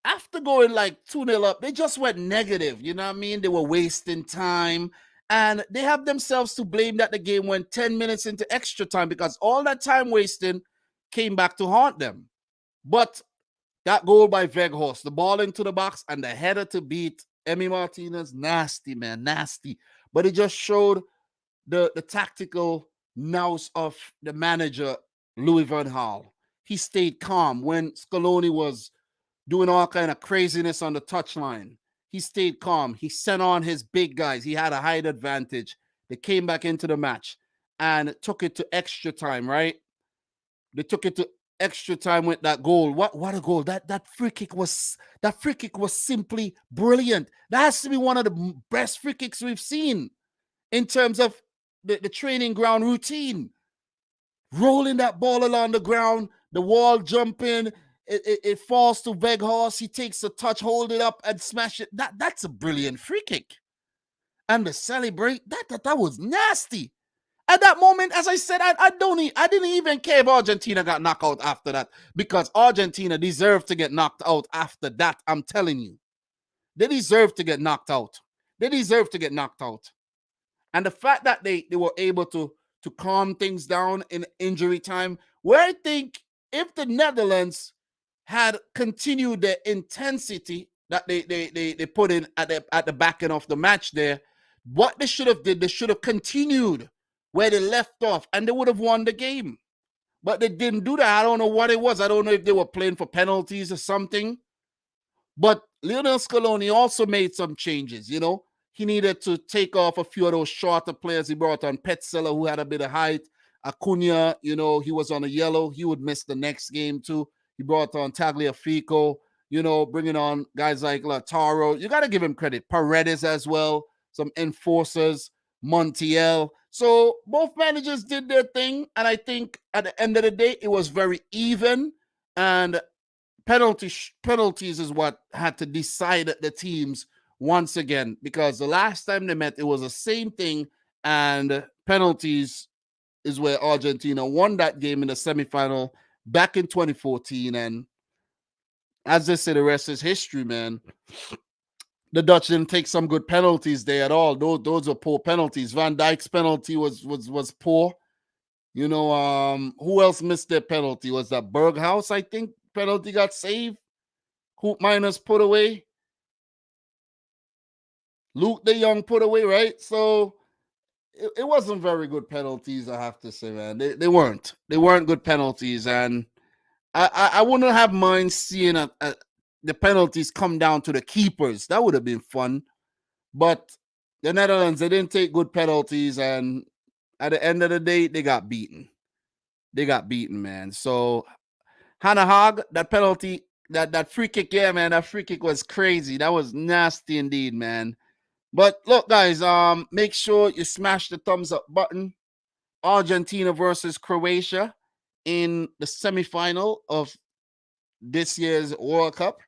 after going like 2-0 up, they just went negative. You know what I mean? They were wasting time. And they have themselves to blame that the game went 10 minutes into extra time because all that time wasting came back to haunt them. But that goal by Weghorst, the ball into the box and the header to beat Emi Martinez, nasty, man, nasty. But it just showed the tactical nous of the manager, Louis van Gaal. He stayed calm when Scaloni was doing all kind of craziness on the touchline. He stayed calm. He sent on his big guys. He had a height advantage. They came back into the match and took it to extra time, right? They took it to extra time with that goal. What a goal. That free kick was simply brilliant. That has to be one of the best free kicks we've seen in terms of the training ground routine. Rolling that ball along the ground, the wall jumping, it falls to Weghorst. He takes a touch, hold it up, and smash it. That's a brilliant free kick. And the celebrate, that was nasty. At that moment, as I said, I didn't even care if Argentina got knocked out after that because Argentina deserved to get knocked out after that. I'm telling you, they deserve to get knocked out. They deserve to get knocked out. And the fact that they were able to calm things down in injury time, where I think if the Netherlands had continued the intensity that they put in at the back end of the match there, what they should have did, they should have continued where they left off and they would have won the game. But they didn't do that. I don't know what it was. I don't know if they were playing for penalties or something. But Lionel Scaloni also made some changes, you know. He needed to take off a few of those shorter players. He brought on Petzela, who had a bit of height. Acuna, you know, he was on a yellow. He would miss the next game too. He brought on Tagliafico, you know, bringing on guys like Lautaro. You got to give him credit. Paredes as well. Some enforcers, Montiel. So both managers did their thing. And I think at the end of the day, it was very even. And penalties is what had to decide the teams once again, because the last time they met, it was the same thing. And penalties is where Argentina won that game in the semifinal back in 2014. And as they say, the rest is history, man. The Dutch didn't take some good penalties there at all. Those were poor penalties. Van Dijk's penalty was poor. You know, who else missed their penalty? Was that Berghuis, I think? Penalty got saved. Koop Miners put away. Luke de Jong put away, right? So it wasn't very good penalties, I have to say, man. They weren't. They weren't good penalties. And I wouldn't have mind seeing the penalties come down to the keepers. That would have been fun. But the Netherlands, they didn't take good penalties. And at the end of the day, they got beaten. They got beaten, man. So Hannah Hogg, that penalty, that free kick, yeah, man, that free kick was crazy. That was nasty indeed, man. But look, guys, make sure you smash the thumbs up button. Argentina versus Croatia in the semifinal of this year's World Cup.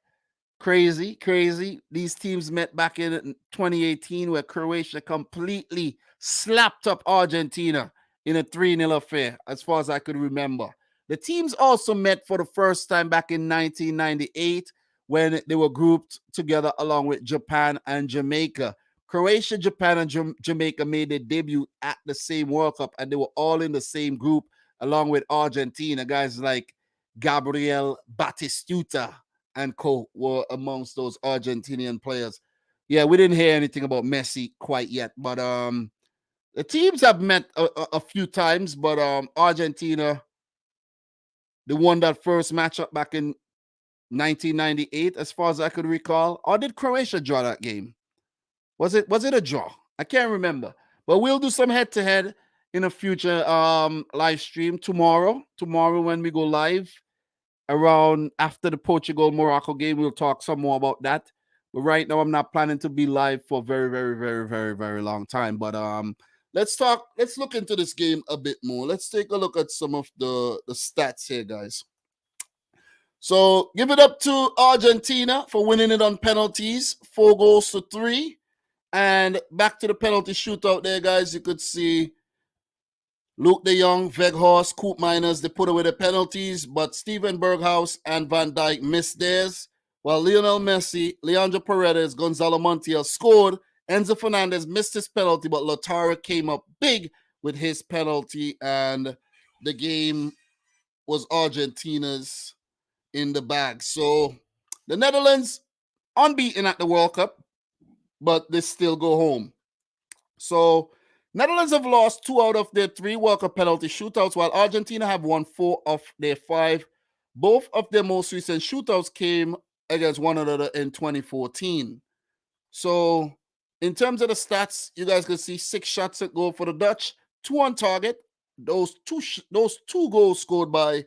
Crazy, crazy. These teams met back in 2018 where Croatia completely slapped up Argentina in a 3-0 affair, as far as I could remember. The teams also met for the first time back in 1998 when they were grouped together along with Japan and Jamaica. Croatia, Japan, and Jamaica made their debut at the same World Cup, and they were all in the same group along with Argentina. Guys like Gabriel Batistuta and co were amongst those Argentinian players. Yeah, we didn't hear anything about Messi quite yet, but the teams have met a few times, but Argentina, they won that first matchup back in 1998, as far as I could recall. Or did Croatia draw that game? Was it a draw? I can't remember. But we'll do some head to head in a future live stream tomorrow. Tomorrow when we go live around after the Portugal Morocco game, we'll talk some more about that. But right now, I'm not planning to be live for a very, very, very, very, very long time. But let's look into this game a bit more. Let's take a look at some of the stats here, guys. So give it up to Argentina for winning it on penalties, 4-3. And back to the penalty shootout there, guys. You could see Luke de Jong, Weghorst, Koop Miners, they put away the penalties, but Steven Berghaus and Van Dijk missed theirs, while Lionel Messi, Leandro Paredes, Gonzalo Montiel scored. Enzo Fernandez missed his penalty, but Lautaro came up big with his penalty, and the game was Argentina's in the bag. So the Netherlands unbeaten at the World Cup, but they still go home. So Netherlands have lost 2 out of their 3 World Cup penalty shootouts, while Argentina have won 4 of their 5. Both of their most recent shootouts came against one another in 2014. So in terms of the stats, you guys can see 6 shots at goal for the Dutch, 2 on target. Those two goals scored by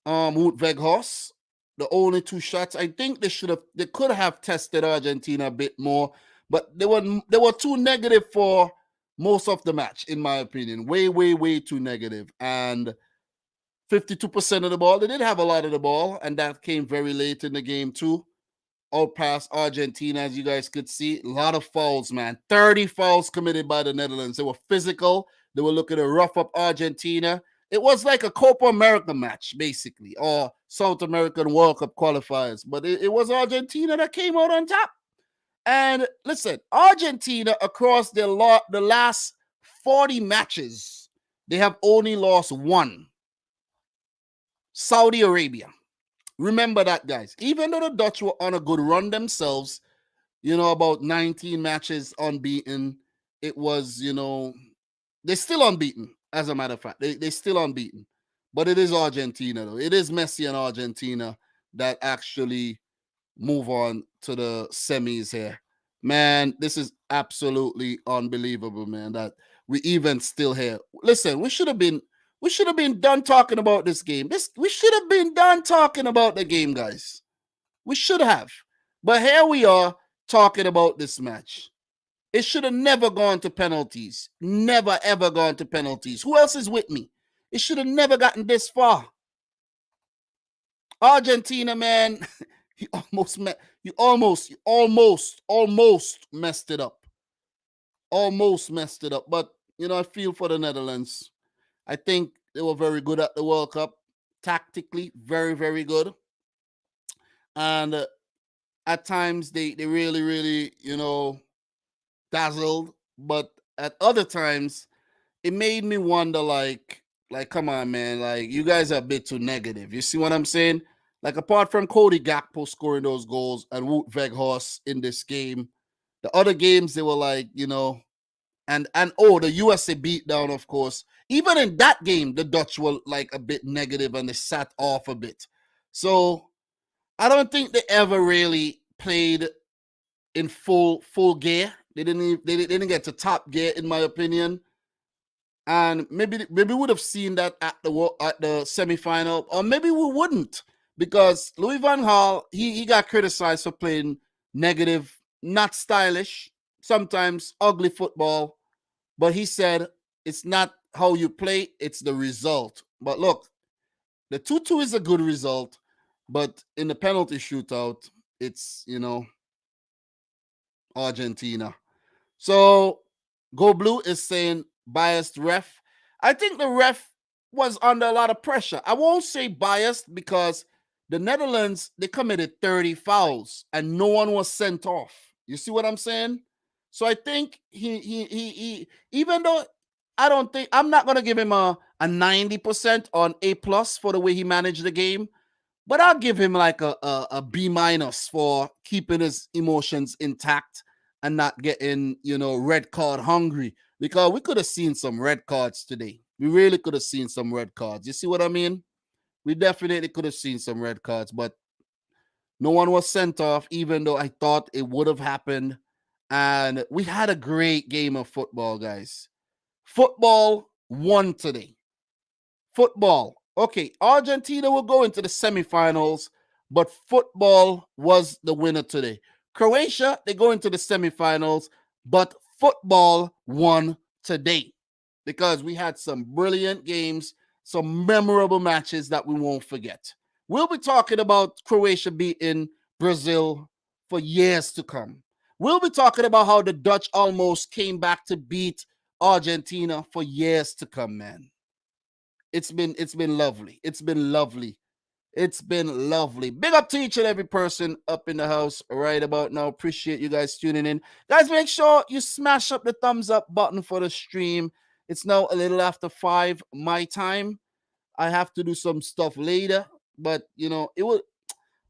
Wout Weghorst. The only 2 shots. I think they could have tested Argentina a bit more, but they were too negative for most of the match, in my opinion. Way, way, way too negative. And 52% of the ball. They did have a lot of the ball, and that came very late in the game too. All past Argentina, as you guys could see. A lot of fouls, man. 30 fouls committed by the Netherlands. They were physical. They were looking to rough up Argentina. It was like a Copa America match, basically, or South American World Cup qualifiers. But it was Argentina that came out on top. And listen, Argentina, across the last 40 matches, they have only lost 1. Saudi Arabia. Remember that, guys. Even though the Dutch were on a good run themselves, about 19 matches unbeaten, it was, they're still unbeaten, as a matter of fact. They're still unbeaten. But it is Argentina, though. It is Messi and Argentina that actually move on to the semis here. Man, this is absolutely unbelievable, man, that we even still here. Listen, we should have been done talking about this game. We should have been done talking about the game, guys. We should have. But here we are talking about this match. It should have never gone to penalties. Never, ever gone to penalties. Who else is with me? It should have never gotten this far. Argentina, man, you almost messed it up. Almost messed it up. But, I feel for the Netherlands. I think they were very good at the World Cup. Tactically, very, very good. And at times, they really, really, dazzled. But at other times, it made me wonder, like, come on, man. Like, you guys are a bit too negative. You see what I'm saying? Like, apart from Cody Gakpo scoring those goals and Wout Weghorst in this game, the other games, they were like, and the USA beatdown, of course. Even in that game, the Dutch were like a bit negative and they sat off a bit. So I don't think they ever really played in full gear. They didn't get to top gear, in my opinion. And maybe we would have seen that at the semifinal, or maybe we wouldn't, because Louis van Gaal, he got criticized for playing negative, not stylish, sometimes ugly football. But he said it's not how you play, it's the result. But look, the 2-2 is a good result, but in the penalty shootout, it's, Argentina. So Go Blue is saying biased ref. I think the ref was under a lot of pressure. I won't say biased because the Netherlands, they committed 30 fouls and no one was sent off. You see what I'm saying? So I think he even though I'm not gonna give him a 90% on A plus for the way he managed the game, but I'll give him like a B minus for keeping his emotions intact and not getting, red card hungry. Because we could have seen some red cards today. We really could have seen some red cards. You see what I mean? We definitely could have seen some red cards, but no one was sent off, even though I thought it would have happened. And we had a great game of football, guys. Football won today. Football. Okay, Argentina will go into the semifinals, but football was the winner today. Croatia, they go into the semifinals, but football won today because we had some brilliant games, some memorable matches that we won't forget. We'll be talking about Croatia beating Brazil for years to come. We'll be talking about how the Dutch almost came back to beat Argentina for years to come, man. It's been lovely. It's been lovely. It's been lovely. Big up to each and every person up in the house right about now. Appreciate you guys tuning in. Guys, make sure you smash up the thumbs up button for the stream. It's now a little after 5 my time. I have to do some stuff later, but it would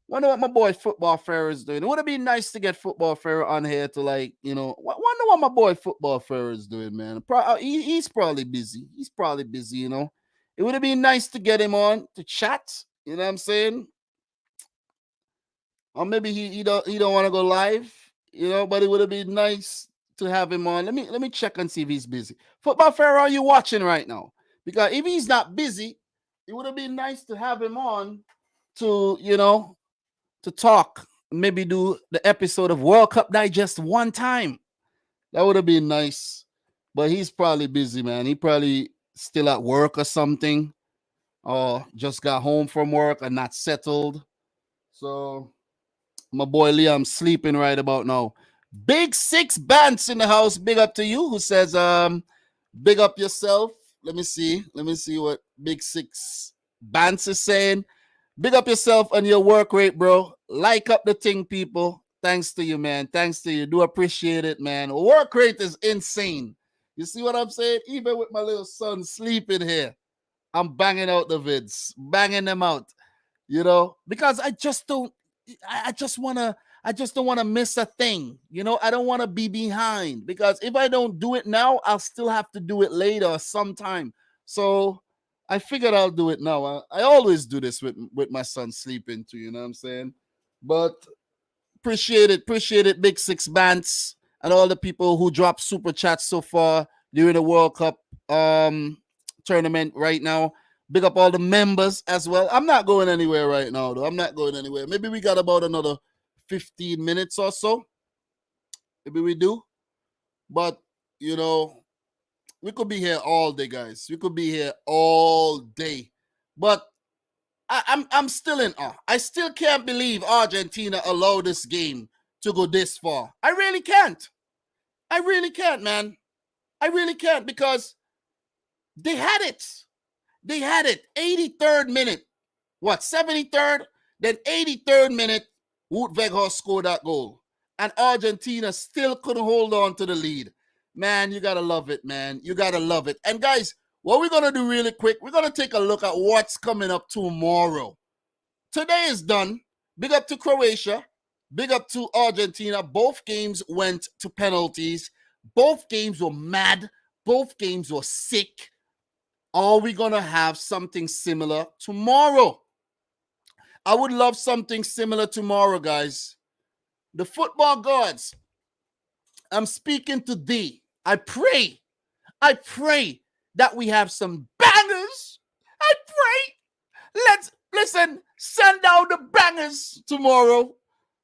wonder what my boy Football Pharaoh is doing. It would have been nice to get Football Pharaoh on here to wonder what my boy Football Pharaoh is doing, man. He's probably busy. He's probably busy, It would have been nice to get him on to chat. You know what I'm saying? Or maybe he don't want to go live, but it would have been nice to have him on. Let me check and see if he's busy. Football Pharaoh, are you watching right now? Because if he's not busy, it would have been nice to have him on to, to talk, maybe do the episode of World Cup Digest one time. That would have been nice. But he's probably busy, man. He probably still at work or something, or just got home from work and not settled. So my boy Liam sleeping right about now. Big Six Bants in the house. Big up to you. Who says big up yourself? Let me see what Big Six Bants is saying. Big up yourself and your work rate, bro. Like up the thing, people. Thanks to you, man. Thanks to you. Do appreciate it, man. Work rate is insane. You see what I'm saying? Even with my little son sleeping here, I'm banging out the vids, banging them out, because I just don't, I just don't want to miss a thing. I don't want to be behind because if I don't do it now, I'll still have to do it later sometime. So I figured I'll do it now. I always do this with my son sleeping too, you know what I'm saying? But appreciate it, Big Six Bands and all the people who dropped super chats so far during the World Cup tournament right now. Big up all the members as well. I'm not going anywhere right now, though. I'm not going anywhere. Maybe we got about another 15 minutes or so. Maybe we do. But, we could be here all day, guys. We could be here all day. But I'm still in awe. I still can't believe Argentina allowed this game to go this far. I really can't. I really can't, man. I really can't because they had it. They had it. 83rd minute. What, 73rd? Then 83rd minute, Wout Weghorst scored that goal. And Argentina still couldn't hold on to the lead. Man, you got to love it, man. You got to love it. And guys, what we're going to do really quick, we're going to take a look at what's coming up tomorrow. Today is done. Big up to Croatia. Big up to Argentina. Both games went to penalties. Both games were mad. Both games were sick. Are we going to have something similar tomorrow? I would love something similar tomorrow, guys. The football gods, I'm speaking to thee. I pray that we have some bangers. I pray. Listen, send out the bangers tomorrow.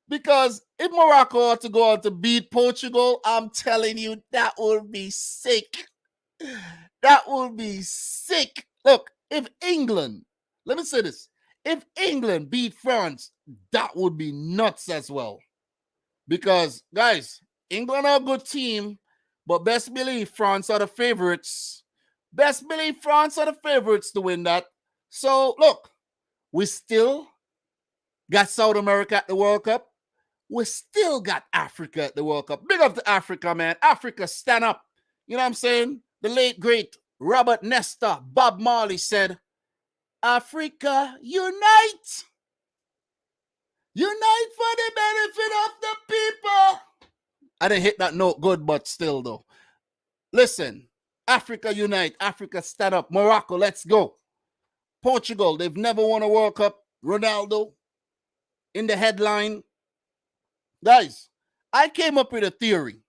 Because if Morocco ought to go on to beat Portugal, I'm telling you, that would be sick. That would be sick. Look, if England, let me say this. If England beat France, that would be nuts as well. Because, guys, England are a good team, but best believe France are the favorites. Best believe France are the favorites to win that. So, look, we still got South America at the World Cup. We still got Africa at the World Cup. Big up to Africa, man. Africa, stand up. You know what I'm saying? The late, great Robert Nesta, Bob Marley said, Africa, unite! Unite for the benefit of the people. I didn't hit that note good, but still, though. Listen, Africa, unite. Africa, stand up. Morocco, let's go. Portugal, they've never won a World Cup. Ronaldo in the headline. Guys, I came up with a theory.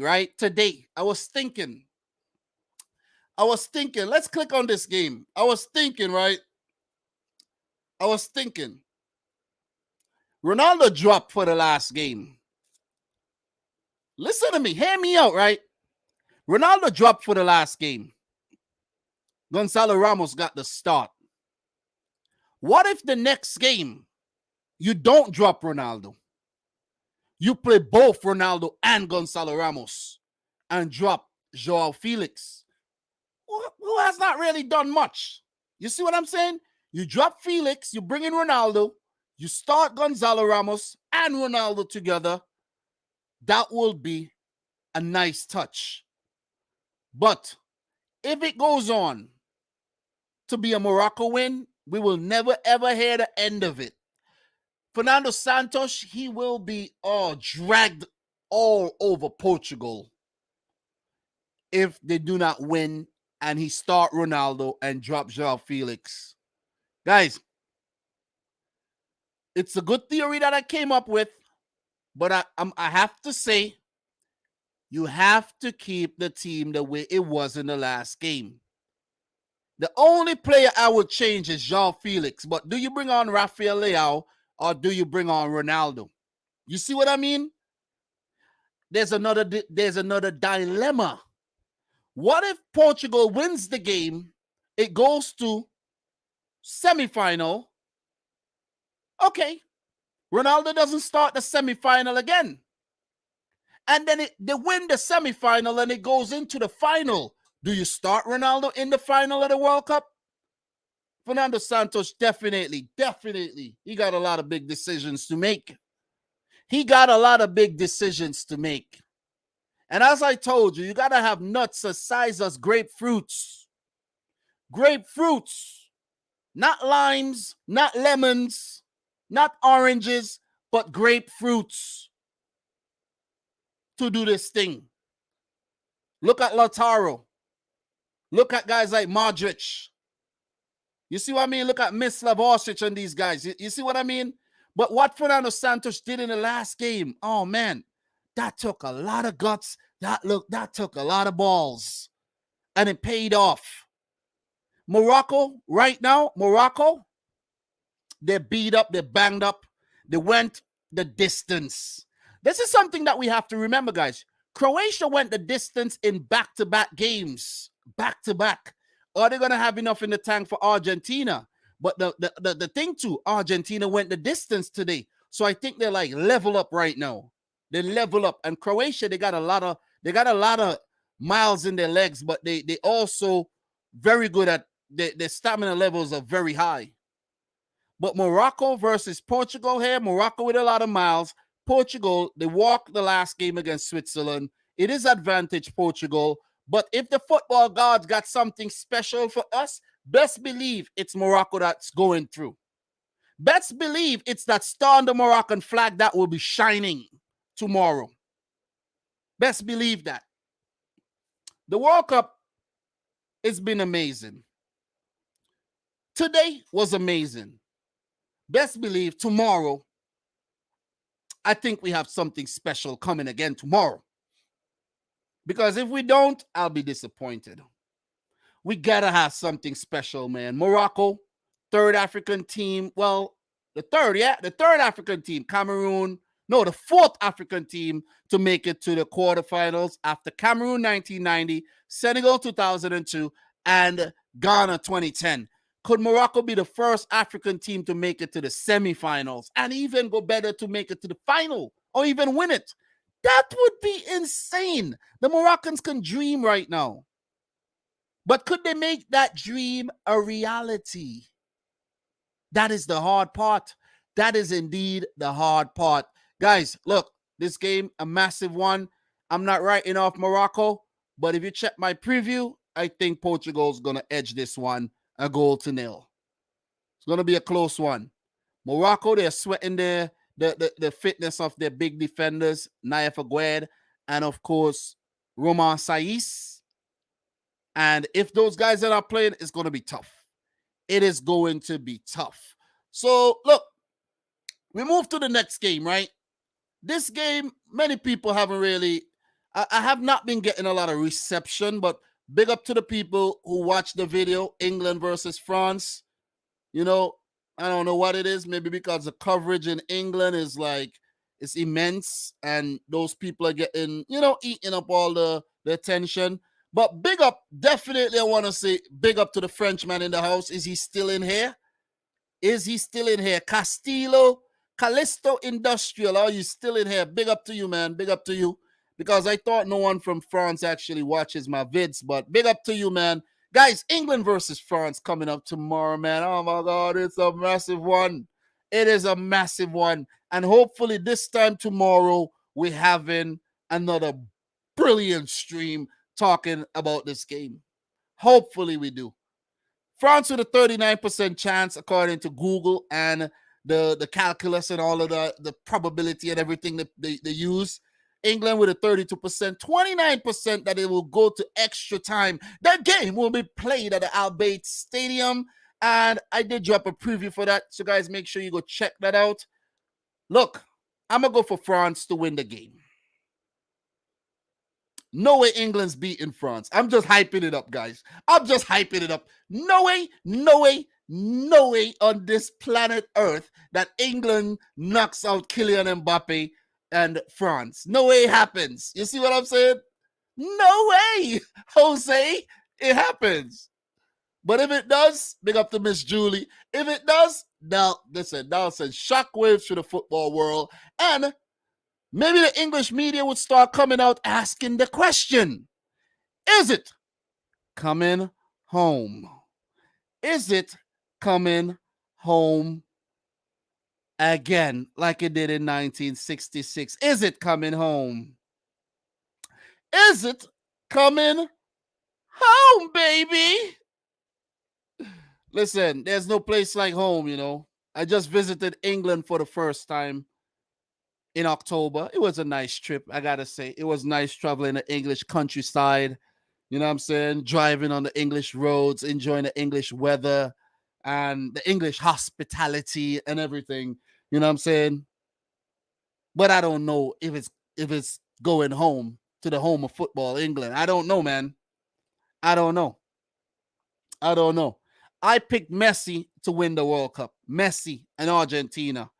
Right? Today, I was thinking, let's click on this game. I was thinking, Ronaldo dropped for the last game. Listen to me. Hear me out, right? Ronaldo dropped for the last game. Gonzalo Ramos got the start. What if the next game you don't drop Ronaldo? You play both Ronaldo and Gonzalo Ramos and drop Joao Felix, who has not really done much. You see what I'm saying? You drop Felix, you bring in Ronaldo, you start Gonzalo Ramos and Ronaldo together. That will be a nice touch. But if it goes on to be a Morocco win, we will never, ever hear the end of it. Fernando Santos, he will be dragged all over Portugal if they do not win and he start Ronaldo and drop Joao Felix. Guys, it's a good theory that I came up with, but I have to say, you have to keep the team the way it was in the last game. The only player I would change is Joao Felix, but do you bring on Rafael Leao or do you bring on Ronaldo? You see what I mean? There's another dilemma. What if Portugal wins the game? It goes to semifinal. Okay. Ronaldo doesn't start the semifinal again. And then they win the semifinal and it goes into the final. Do you start Ronaldo in the final of the World Cup? Fernando Santos, definitely. He got a lot of big decisions to make. And as I told you, you got to have nuts the size as grapefruits. Not limes, not lemons, not oranges, but grapefruits to do this thing. Look at Lautaro. Look at guys like Modric. You see what I mean? Look at Mislav Orsic and these guys. You see what I mean? But what Fernando Santos did in the last game, oh man, that took a lot of guts. That took a lot of balls. And it paid off. Morocco, right now, they're beat up, they're banged up. They went the distance. This is something that we have to remember, guys. Croatia went the distance in back-to-back games. Back-to-back. Are they going to have enough in the tank for Argentina? But the thing too, Argentina went the distance today. So I think they're like level up right now. They level up. And Croatia, they got a lot of miles in their legs, but they also very good at their stamina levels are very high. But Morocco versus Portugal here, Morocco with a lot of miles. Portugal, they walked the last game against Switzerland. It is advantage Portugal. But if the football gods got something special for us, best believe it's Morocco that's going through. Best believe it's that star on the Moroccan flag that will be shining tomorrow. Best believe that. The World Cup has been amazing. Today was amazing. Best believe tomorrow, I think we have something special coming again tomorrow. Because if we don't, I'll be disappointed. We got to have something special, man. Morocco, third African team. Well, the third African team. Cameroon. No, the fourth African team to make it to the quarterfinals after Cameroon 1990, Senegal 2002, and Ghana 2010. Could Morocco be the first African team to make it to the semifinals and even go better to make it to the final or even win it? That would be insane. The Moroccans can dream right now. But could they make that dream a reality? That is the hard part. That is indeed the hard part. Guys, look, this game, a massive one. I'm not writing off Morocco, but if you check my preview, I think Portugal's going to edge this one 1-0. It's going to be a close one. Morocco, they're sweating the fitness of their big defenders, Naif Agued, and of course, Romain Saiss. And if those guys are not playing, it's going to be tough. It is going to be tough. So, look, we move to the next game, right? This game, many people haven't really, I have not been getting a lot of reception, but big up to the people who watched the video, England versus France. You know, I don't know what it is. Maybe because the coverage in England is like, it's immense. And those people are getting, eating up all the attention. But big up, definitely I want to say big up to the Frenchman in the house. Is he still in here? Is he still in here? Callisto Industrial, are you still in here? Big up to you, man. Big up to you. Because I thought no one from France actually watches my vids. But big up to you, man. Guys, England versus France coming up tomorrow, man. Oh, my God. It's a massive one. It is a massive one. And hopefully this time tomorrow, we're having another brilliant stream talking about this game. Hopefully we do. France with a 39% chance, according to Google and the calculus and all of the probability and everything that they use. England with a 32%, 29% that it will go to extra time. That game will be played at the Al Bayt Stadium. And I did drop a preview for that. So, guys, make sure you go check that out. Look, I'm going to go for France to win the game. No way England's beating France. I'm just hyping it up, guys. I'm just hyping it up. No way, no way, no way on this planet Earth that England knocks out Kylian Mbappe and France. No way it happens. You see what I'm saying? No way, Jose. It happens. But if it does, big up to Miss Julie. If it does, now send shockwaves to the football world. And maybe the English media would start coming out asking the question, is it coming home? Is it coming home again like it did in 1966? Is it coming home? Is it coming home, baby? Listen, there's no place like home, you know. I just visited England for the first time in October. It was a nice trip, I gotta say. It was nice traveling the English countryside, you know what I'm saying? Driving on the English roads, enjoying the English weather and the English hospitality and everything, you know what I'm saying? But I don't know if it's going home to the home of football, England. I don't know, man. I don't know. I picked Messi to win the World Cup. Messi and Argentina.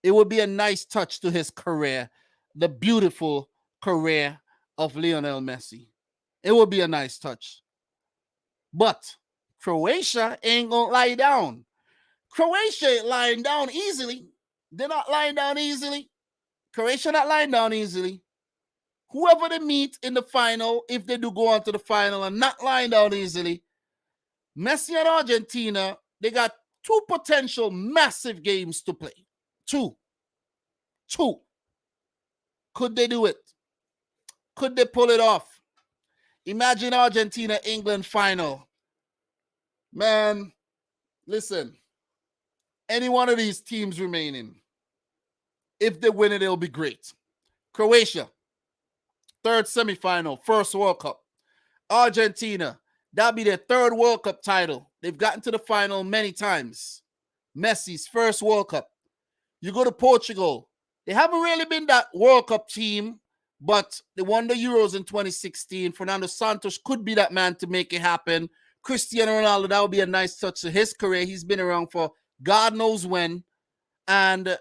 It would be a nice touch to his career, the beautiful career of Lionel Messi. It would be a nice touch. But Croatia ain't going to lie down. Croatia ain't lying down easily. They're not lying down easily. Croatia not lying down easily. Whoever they meet in the final, if they do go on to the final and not lying down easily, Messi and Argentina, they got two potential massive games to play. Two. Could they do it? Could they pull it off? Imagine Argentina-England final. Man, listen. Any one of these teams remaining, if they win it, it'll be great. Croatia, third semifinal, first World Cup. Argentina, that'll be their third World Cup title. They've gotten to the final many times. Messi's first World Cup. You go to Portugal. They haven't really been that World Cup team, but they won the Euros in 2016. Fernando Santos could be that man to make it happen. Cristiano Ronaldo, that would be a nice touch to his career. He's been around for God knows when. And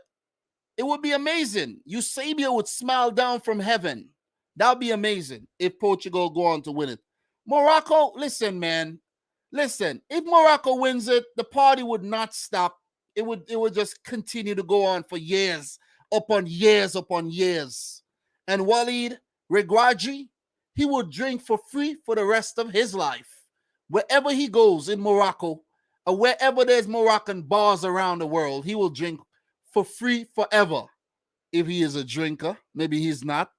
it would be amazing. Eusebio would smile down from heaven. That would be amazing if Portugal go on to win it. Morocco, listen, man. Listen, if Morocco wins it, the party would not stop. It would just continue to go on for years upon years upon years. And Walid Regragui, he would drink for free for the rest of his life. Wherever he goes in Morocco, or wherever there's Moroccan bars around the world, he will drink for free forever. If he is a drinker, maybe he's not.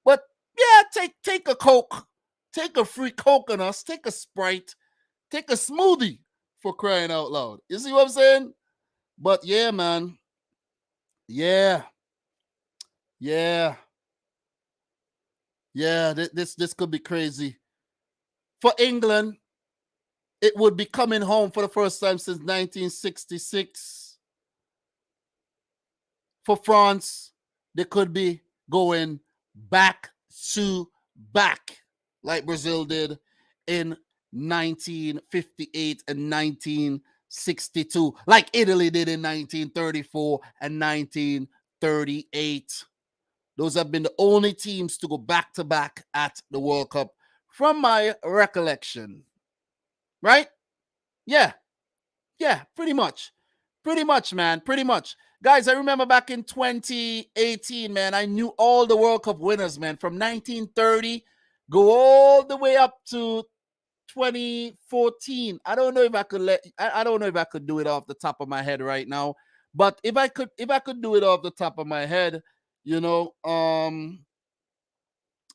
But yeah, take a Coke, take a free Coke on us, take a Sprite, take a smoothie, for crying out loud. You see what I'm saying? But yeah, man. Yeah. Yeah. Yeah. This could be crazy. For England, it would be coming home for the first time since 1966. For France, they could be going back to back like Brazil did in 1958 and 1962, like Italy did in 1934 and 1938. Those have been the only teams to go back to back at the World Cup from my recollection. Right? Yeah. Yeah, pretty much. Pretty much, man. Pretty much. Guys, I remember back in 2018, man, I knew all the World Cup winners, man, from 1930 go all the way up to 2014. I don't know if I could I don't know if I could do it off the top of my head right now. But if I could do it off the top of my head, you know,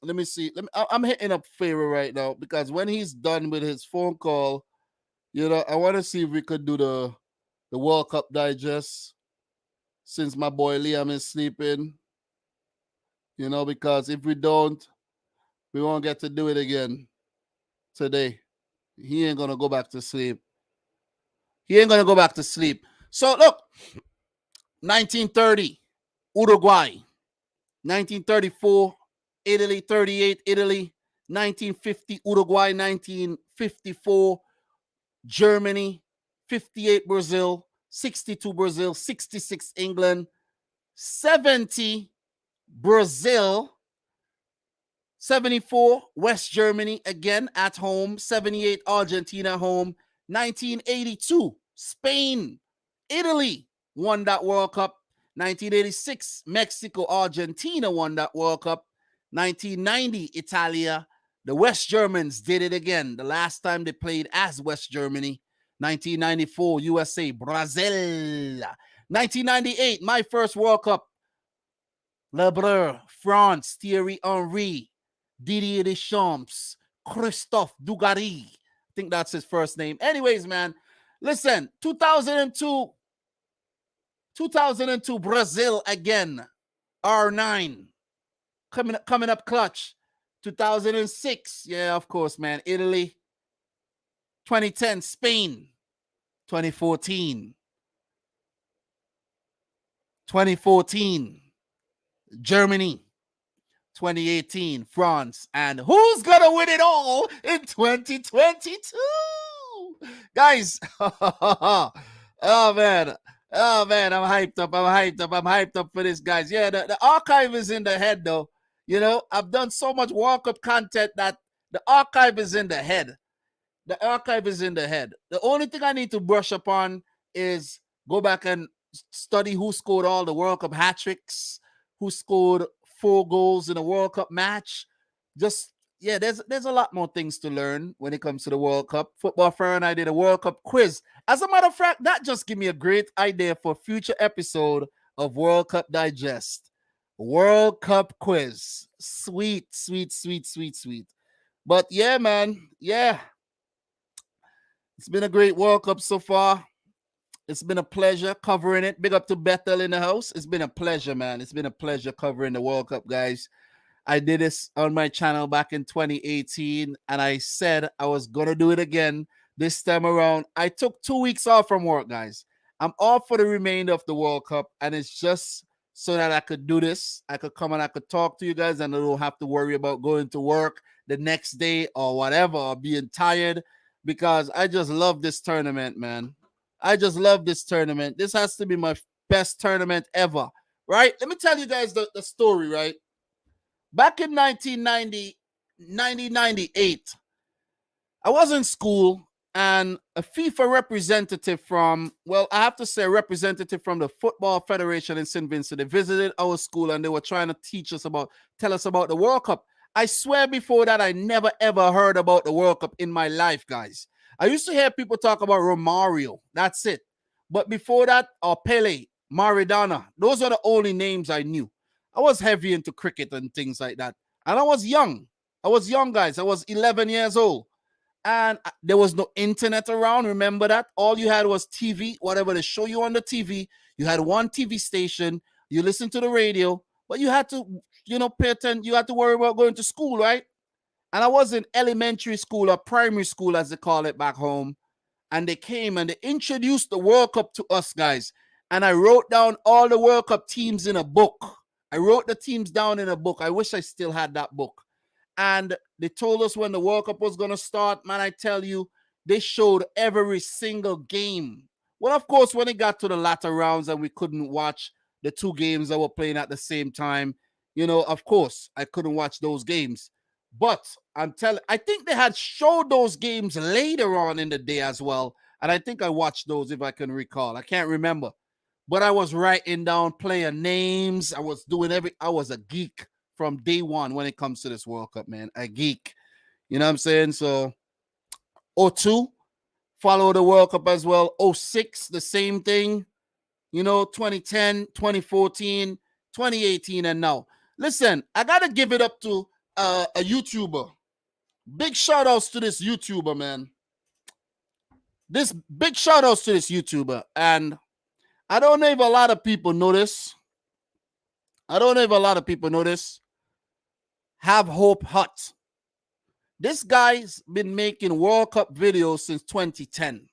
let me see. I'm hitting up Pharaoh right now because when he's done with his phone call, you know, I want to see if we could do the World Cup digest since my boy Liam is sleeping. You know, because if we don't, we won't get to do it again today. He ain't gonna go back to sleep. He ain't gonna go back to sleep. So look, 1930, Uruguay. 1934, Italy. 38, Italy. 1950, Uruguay. 1954, Germany. 58, Brazil. 62, Brazil. 66, England. 70, Brazil. 74, West Germany, again at home. 78, Argentina home. 1982, Spain, Italy won that World Cup. 1986, Mexico, Argentina won that World Cup. 1990, Italia. The West Germans did it again. The last time they played as West Germany. 1994, USA, Brazil. 1998, my first World Cup. Le Bleu, France, Thierry Henry, Didier Deschamps, Christophe Dugarry. I think that's his first name. Anyways, man, listen, 2002 Brazil again, R9, coming up clutch. 2006, yeah, of course, man, Italy. 2010, Spain. 2014, Germany. 2018, France. And who's going to win it all in 2022? Guys, oh, man. Oh, man, I'm hyped up. I'm hyped up for this, guys. Yeah, the archive is in the head, though. You know, I've done so much World Cup content that the archive is in the head. The archive is in the head. The only thing I need to brush upon is go back and study who scored all the World Cup hat tricks, who scored 4 goals in a World Cup match. Just yeah, there's a lot more things to learn when it comes to the World Cup. Football Fair and I did a World Cup quiz. As a matter of fact, that just gave me a great idea for a future episode of World Cup Digest. World Cup quiz. Sweet. But yeah, man. Yeah. It's been a great World Cup so far. It's been a pleasure covering it. Big up to Bethel in the house. It's been a pleasure, man. It's been a pleasure covering the World Cup, guys. I did this on my channel back in 2018, and I said I was going to do it again this time around. I took 2 weeks off from work, guys. I'm off for the remainder of the World Cup, and it's just so that I could do this. I could come and I could talk to you guys, and I don't have to worry about going to work the next day or whatever, or being tired, because I just love this tournament, man. I just love this tournament. This has to be my best tournament ever, right? Let me tell you guys the story, right? Back in 1998, I was in school and a FIFA representative from, well, I have to say a representative from the Football Federation in St. Vincent. They visited our school and they were trying to tell us about the World Cup. I swear before that, I never ever heard about the World Cup in my life, guys. I used to hear people talk about Romario. That's it. But before that, Pele, Maradona, those are the only names I knew. I was heavy into cricket and things like that. And I was young. Guys. I was 11 years old. And there was no internet around. Remember that? All you had was TV, whatever they show you on the TV. You had one TV station. You listened to the radio, but you had to, pay attention. You had to worry about going to school, right? And I was in elementary school or primary school, as they call it back home. And they came and they introduced the World Cup to us, guys. And I wrote down all the World Cup teams in a book. I wrote the teams down in a book. I wish I still had that book. And they told us when the World Cup was going to start. Man, I tell you, they showed every single game. Well, of course, when it got to the latter rounds and we couldn't watch the two games that were playing at the same time, of course, I couldn't watch those games. But I think they had showed those games later on in the day as well. And I think I watched those, if I can recall. I can't remember. But I was writing down player names. I was a geek from day one when it comes to this World Cup, man. A geek. You know what I'm saying? So 02, follow the World Cup as well. 06, the same thing. 2010, 2014, 2018, and now. Listen, I got to give it up to a YouTuber. Big shout outs to this YouTuber, man. Big shout outs to this YouTuber. And I don't know if a lot of people know this. Have Hope Hut. This guy's been making World Cup videos since 2010.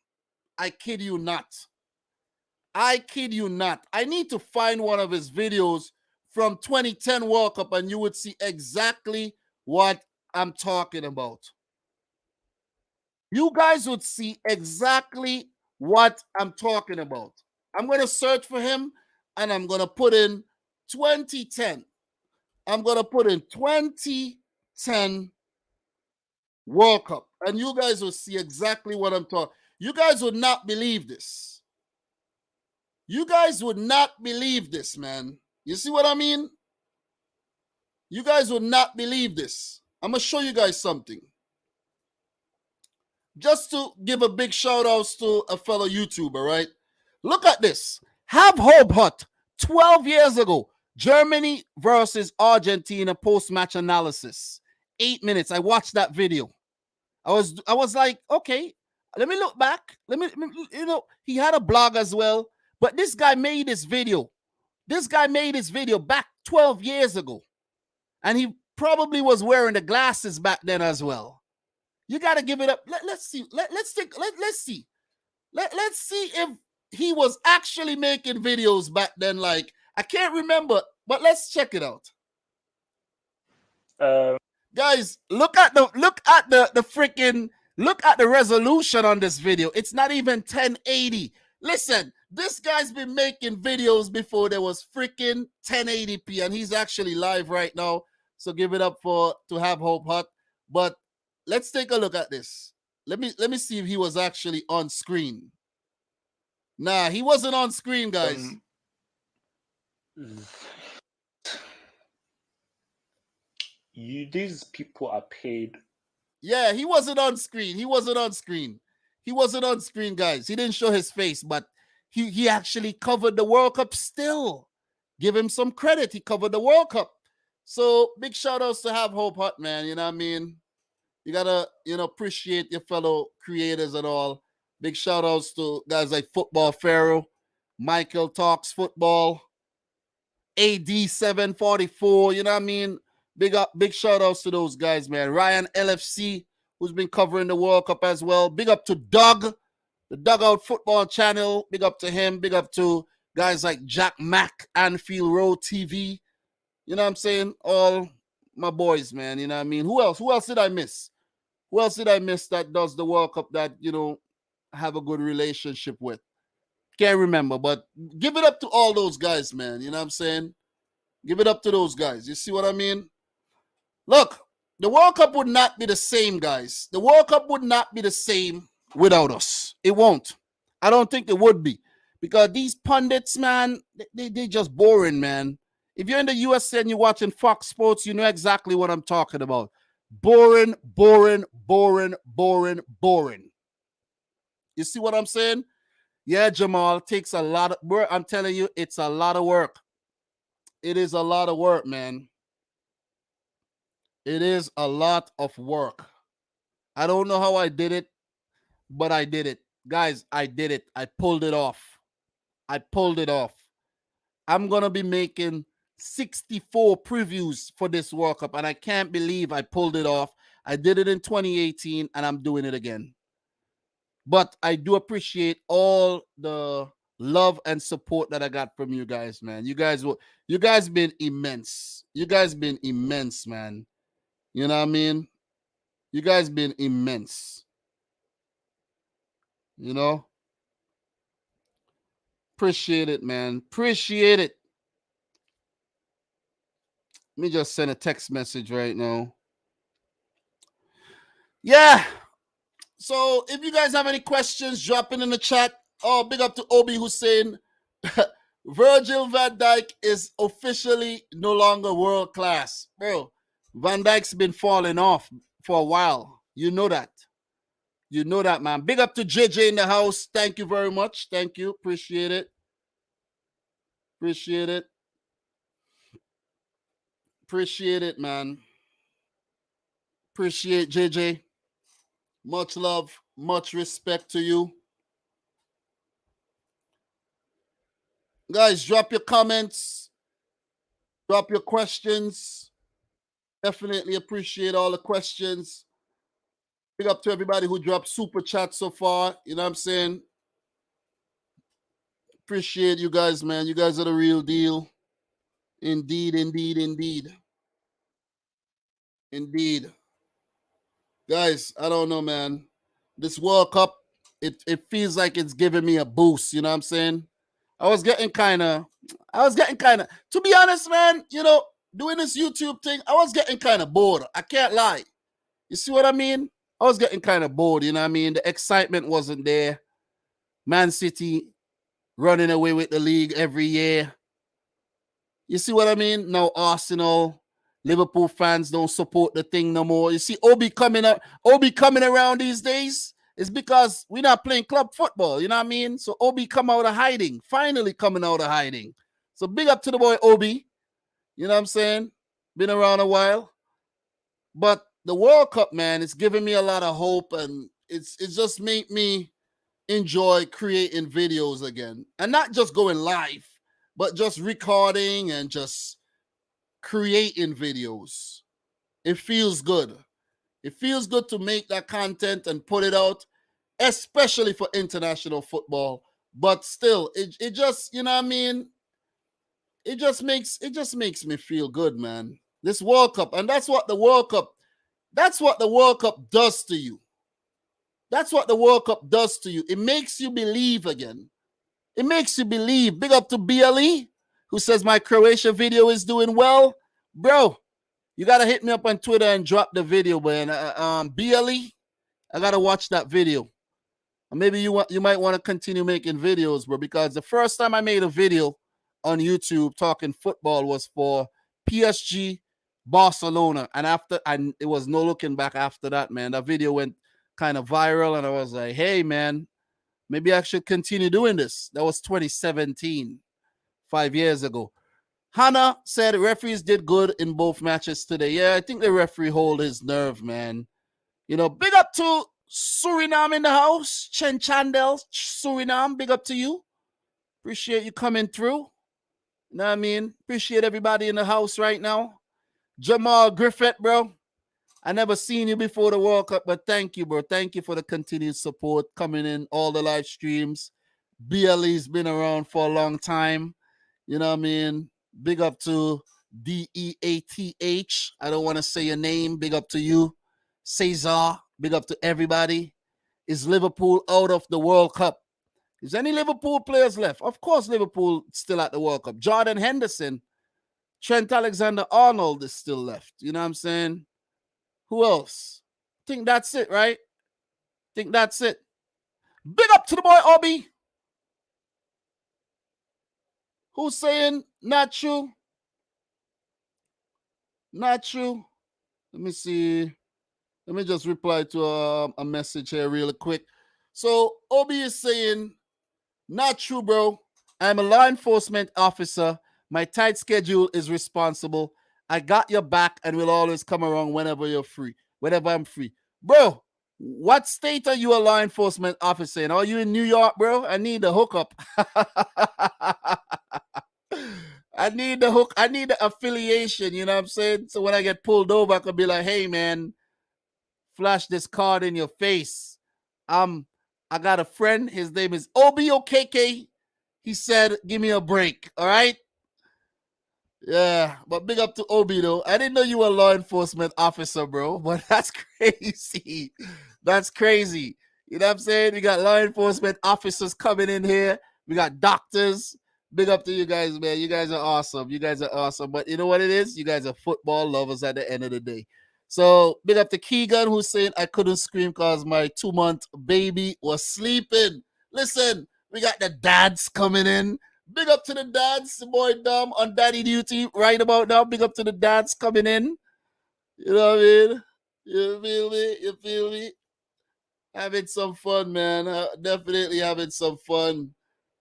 I kid you not. I need to find one of his videos from 2010 World Cup and you would see exactly what I'm talking about. You guys would see exactly what I'm talking about. I'm going to search for him and I'm going to put in 2010. I'm going to put in 2010 World Cup. And you guys will see exactly what I'm talking. You guys would not believe this. You guys would not believe this, man. You see what I mean? You guys would not believe this. I'm going to show you guys something. Just to give a big shout out to a fellow YouTuber, right? Look at this. Have Hope Hut, 12 years ago. Germany versus Argentina post-match analysis. 8 minutes. I watched that video. I was like, okay, let me look back. He had a blog as well. But this guy made this video. Back 12 years ago. And he probably was wearing the glasses back then as well. You got to give it up. Let's see. Let's see. Let's see if he was actually making videos back then. Like, I can't remember, but let's check it out. Guys, look at the resolution on this video. It's not even 1080. Listen, this guy's been making videos before there was freaking 1080p, and he's actually live right now. So give it up to Have Hope Hut. But let's take a look at this. Let me see if he was actually on screen. Nah, he wasn't on screen, guys.
These people are paid.
Yeah, he wasn't on screen. He wasn't on screen, guys. He didn't show his face, but he actually covered the World Cup still. Give him some credit. He covered the World Cup. So big shout outs to Have Hope Hut, man. You know what I mean? You gotta, appreciate your fellow creators and all. Big shout outs to guys like Football Pharaoh, Michael Talks Football, AD744, you know what I mean? Big shout outs to those guys, man. Ryan LFC, who's been covering the World Cup as well. Big up to Doug, the Dugout Football Channel. Big up to him. Big up to guys like Jack Mack, Anfield Road TV. You know what I'm saying? All my boys, man. You know what I mean? Who else? Who else did I miss? Who else did I miss that does the World Cup that, have a good relationship with? Can't remember, but give it up to all those guys, man. You know what I'm saying? Give it up to those guys. You see what I mean? Look, the World Cup would not be the same, guys. The World Cup would not be the same without us. It won't. I don't think it would be. Because these pundits, man, they just boring, man. If you're in the USA and you're watching Fox Sports, you know exactly what I'm talking about. Boring, boring, boring, boring, boring. You see what I'm saying? Yeah, Jamal, takes a lot of work. I'm telling you, it's a lot of work. It is a lot of work, man. It is a lot of work. I don't know how I did it, but I did it. Guys, I did it. I pulled it off. I pulled it off. I'm going to be making 64 previews for this World Cup, and I can't believe I pulled it off. I did it in 2018, and I'm doing it again. But I do appreciate all the love and support that I got from you guys, man. You guys been immense. You guys been immense, man. You know what I mean? You guys been immense. You know? Appreciate it, man. Appreciate it. Let me just send a text message right now. Yeah. So if you guys have any questions, drop it in the chat. Oh, big up to Obi Hussein. Virgil van Dijk is officially no longer world class. Bro, Van Dijk's been falling off for a while. You know that. You know that, man. Big up to JJ in the house. Thank you very much. Thank you. Appreciate it. Appreciate it. Appreciate it, man. Appreciate JJ. Much love, much respect to you. Guys, drop your comments. Drop your questions. Definitely appreciate all the questions. Big up to everybody who dropped super chat so far. You know what I'm saying? Appreciate you guys, man. You guys are the real deal. Indeed, indeed, indeed. Indeed. Guys, I don't know, man. This World Cup, it feels like it's giving me a boost. You know what I'm saying? I was getting kind of, to be honest, man, you know, doing this YouTube thing, I was getting kind of bored. I can't lie. You see what I mean? I was getting kind of bored, you know what I mean? The excitement wasn't there. Man City running away with the league every year. You see what I mean? Now Arsenal, Liverpool fans don't support the thing no more. You see Obi coming around these days. It's because we're not playing club football, you know what I mean? So Obi come out of hiding, finally coming out of hiding. So big up to the boy Obi. You know what I'm saying? Been around a while. But the World Cup, man, it's giving me a lot of hope, and it's just made me enjoy creating videos again. And not just going live, but just recording and just creating videos. It feels good. It feels good to make that content and put it out, especially for international football. But still, it just, you know what I mean? It just makes me feel good, man. This World Cup, and that's what the World Cup does to you. That's what the World Cup does to you. It makes you believe again. It makes you believe. Big up to BLE, who says my Croatia video is doing well. Bro, you got to hit me up on Twitter and drop the video, man. BLE, I got to watch that video. Or maybe you might want to continue making videos, bro, because the first time I made a video on YouTube talking football was for PSG Barcelona. And it was no looking back after that, man. That video went kind of viral, and I was like, hey, man, maybe I should continue doing this. That was 2017, 5 years ago. Hannah said referees did good in both matches today. Yeah, I think the referee hold his nerve, man. You know, big up to Suriname in the house. Chen Chandel, Suriname, big up to you. Appreciate you coming through. You know what I mean? Appreciate everybody in the house right now. Jamal Griffith, bro. I never seen you before the World Cup, but thank you, bro. Thank you for the continued support coming in, all the live streams. BLE's been around for a long time. You know what I mean? Big up to DEATH. I don't want to say your name. Big up to you. Cesar. Big up to everybody. Is Liverpool out of the World Cup? Is any Liverpool players left? Of course, Liverpool still at the World Cup. Jordan Henderson, Trent Alexander-Arnold is still left. You know what I'm saying? Who else? Think that's it, right? Think that's it. Big up to the boy Obi. Who's saying not true? Not true. Let me see. Let me just reply to a message here really quick. So Obi is saying, not true, bro. I'm a law enforcement officer. My tight schedule is responsible. I got your back and will always come around whenever you're free, whenever I'm free. Bro, what state are you a law enforcement officer in? Are you in New York, bro? I need the hookup. I need the hook. I need the affiliation. You know what I'm saying? So when I get pulled over, I could be like, hey, man, flash this card in your face. I got a friend. His name is OBOKK. He said, give me a break. All right. Yeah, but big up to Obi though. I didn't know you were a law enforcement officer, bro. But that's crazy. That's crazy. You know what I'm saying? We got law enforcement officers coming in here. We got doctors. Big up to you guys, man. You guys are awesome. You guys are awesome. But you know what it is? You guys are football lovers at the end of the day. So big up to Keegan, who's saying I couldn't scream because my 2-month baby was sleeping. Listen, we got the dads coming in. Big up to the dads, the boy Dom on daddy duty right about now. Big up to the dads coming in. You know what I mean? You feel me? You feel me? Having some fun, man. Definitely having some fun.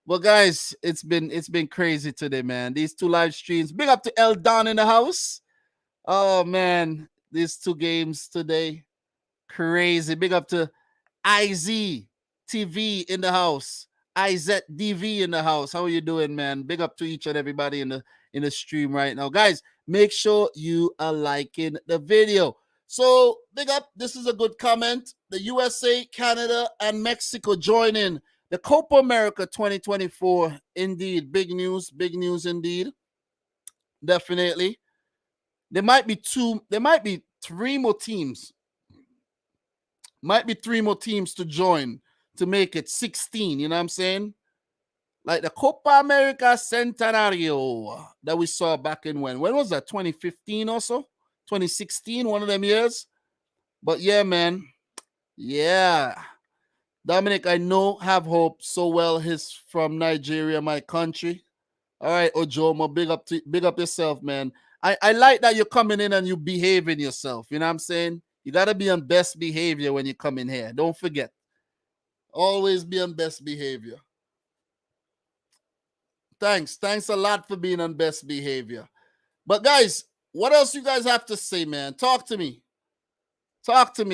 But guys, it's been crazy today, man. These 2 live streams. Big up to El Don in the house. Oh man, these 2 games today. Crazy. Big up to IZ TV in the house. IZDV in the house. How are you doing, man? Big up to each and everybody in the stream right now. Guys, make sure you are liking the video. So, big up. This is a good comment. The USA, Canada, and Mexico join in the Copa America 2024. Indeed. Big news indeed. Definitely. There might be 3 more teams. Might be 3 more teams to join to make it 16. You know what I'm saying? Like the Copa America Centenario that we saw back in when was that? 2015 or so? 2016, one of them years. But yeah, man. Yeah. Dominic, I know have hope so well. He's from Nigeria, my country. All right, Ojoma, big up yourself, man. I like that you're coming in and you behaving yourself. You know what I'm saying? You got to be on best behavior when you come in here. Don't forget. Always be on best behavior. Thanks a lot for being on best behavior. But guys, what else you guys have to say, man? Talk to me,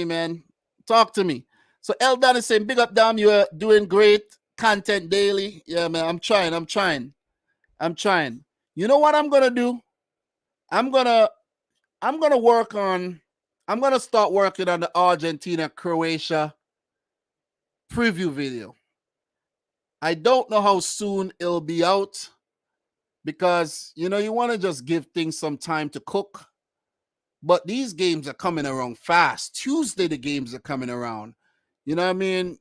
man. Talk to me. So Eldon is saying, big up, Dom. You're doing great content daily. Yeah, man. I'm trying. You know what I'm gonna do? I'm gonna start working on the Argentina Croatia preview video. I don't know how soon it'll be out because, you know, you want to just give things some time to cook. But these games are coming around fast. Tuesday, the games are coming around. You know what I mean?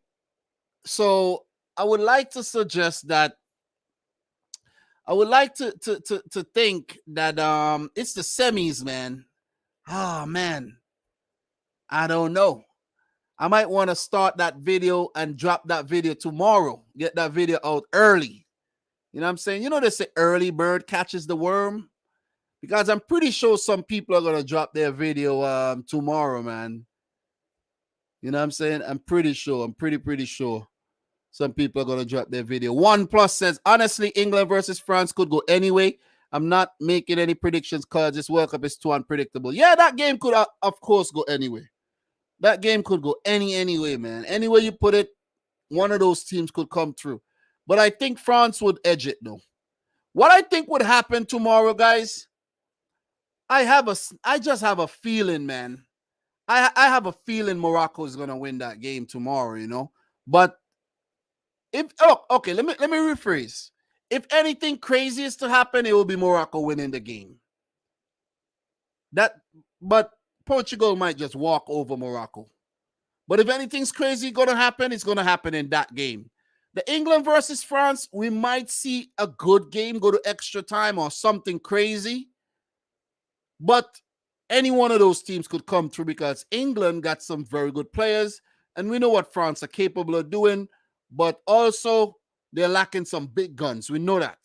So I would like to suggest that I would like to think that it's the semis, man. Oh, man. I don't know. I might want to start that video and drop that video tomorrow. Get that video out early. You know what I'm saying? You know, they say early bird catches the worm. Because I'm pretty sure some people are going to drop their video tomorrow, man. You know what I'm saying? I'm pretty sure. I'm pretty sure some people are going to drop their video. One Plus says, honestly, England versus France could go anyway. I'm not making any predictions because this World Cup is too unpredictable. Yeah, that game could, of course, go anyway. That game could go anyway, man. Anywhere you put it, one of those teams could come through. But I think France would edge it, though. What I think would happen tomorrow, guys, I just have a feeling, man. I have a feeling Morocco is gonna win that game tomorrow, you know. But okay, let me rephrase. If anything crazy is to happen, it will be Morocco winning the game. But Portugal might just walk over Morocco. But if anything's crazy gonna happen, it's gonna happen in that game. The England versus France, we might see a good game go to extra time or something crazy. But any one of those teams could come through because England got some very good players, and we know what France are capable of doing. but also they're lacking some big guns. We know that.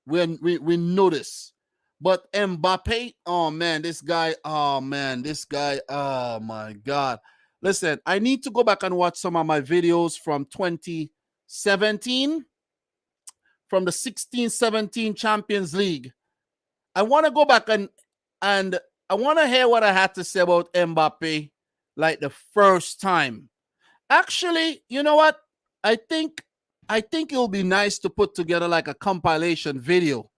We know this. But Mbappe, oh man, this guy, oh my God. Listen, I need to go back and watch some of my videos from 2017, from the 16-17 Champions League. I want to go back and I want to hear what I had to say about Mbappe like the first time. Actually, you know what? I think it'll be nice to put together like a compilation video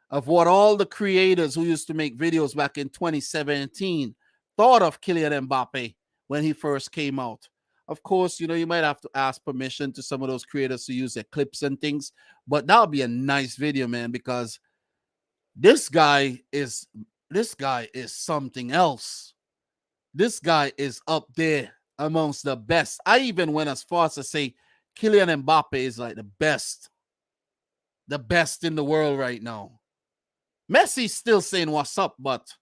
of what all the creators who used to make videos back in 2017 thought of Kylian Mbappe when he first came out. Of course, you know, you might have to ask permission to some of those creators to use their clips and things, but that would be a nice video, man, because this guy is something else. This guy is up there amongst the best. I even went as far as to say Kylian Mbappe is like the best in the world right now. Messi's still saying what's up, but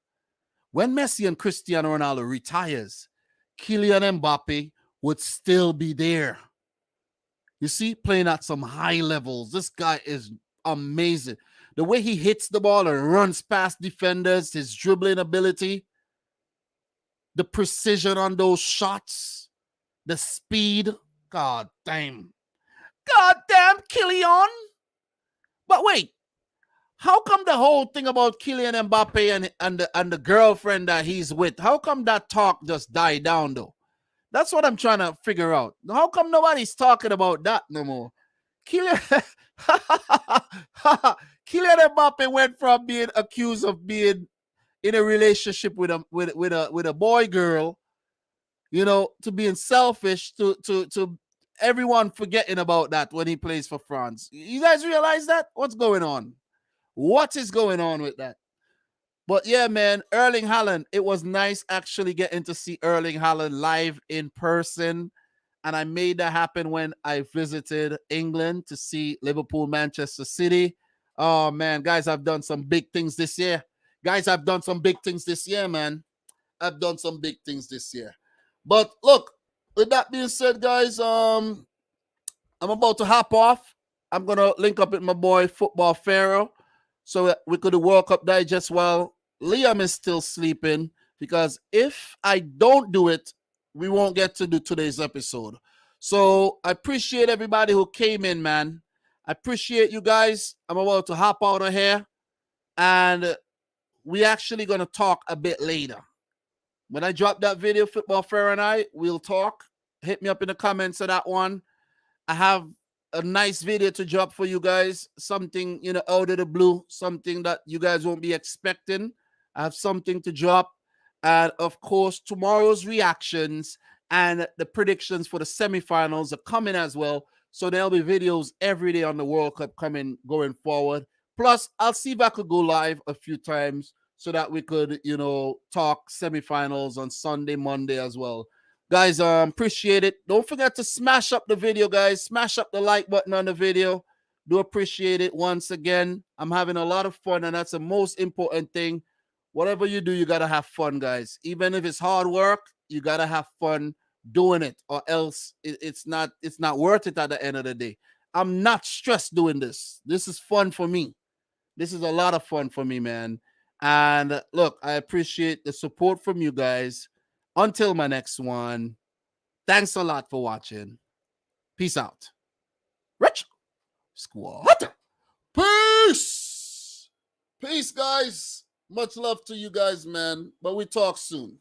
when Messi and Cristiano Ronaldo retires, Kylian Mbappe would still be there. You see, playing at some high levels. This guy is amazing. The way he hits the ball and runs past defenders, his dribbling ability, the precision on those shots, the speed. God damn, Kylian. But wait, how come the whole thing about Kylian Mbappe and the girlfriend that he's with, how come that talk just died down though? That's what I'm trying to figure out. How come nobody's talking about that no more? Kylian Mbappe went from being accused of being in a relationship with a boy girl, you know, to being selfish, to everyone forgetting about that when he plays for France. You guys realize that? What's going on? What is going on with that? But yeah, man, Erling Haaland, it was nice actually getting to see Erling Haaland live in person. And I made that happen when I visited England to see Liverpool, Manchester City. Oh, man, guys, I've done some big things this year. Man. I've done some big things this year. But look, with that being said, guys, I'm about to hop off. I'm going to link up with my boy, Football Pharaoh, so that we could do World Cup Digest while Liam is still sleeping, because if I don't do it, we won't get to do today's episode. So I appreciate everybody who came in, man. I appreciate you guys. I'm about to hop out of here, and we actually going to talk a bit later. When I drop that video, Football Pharaoh and I, we'll talk. Hit me up in the comments of that one. I have a nice video to drop for you guys. Something, you know, out of the blue. Something that you guys won't be expecting. I have something to drop. And, of course, tomorrow's reactions and the predictions for the semifinals are coming as well. So there'll be videos every day on the World Cup going forward. Plus, I'll see if I could go live a few times so that we could, you know, talk semifinals on Sunday, Monday as well. Guys, appreciate it. Don't forget to smash up the video, guys. Smash up the like button on the video. Do appreciate it once again. I'm having a lot of fun, and that's the most important thing. Whatever you do, you got to have fun, guys. Even if it's hard work, you got to have fun doing it, or else it's not worth it at the end of the day. I'm not stressed doing this. This is fun for me. This is a lot of fun for me, man. And look, I appreciate the support from you guys. Until my next one, thanks a lot for watching. Peace out. Rich Squad. Peace. Peace, guys. Much love to you guys, man. But we talk soon.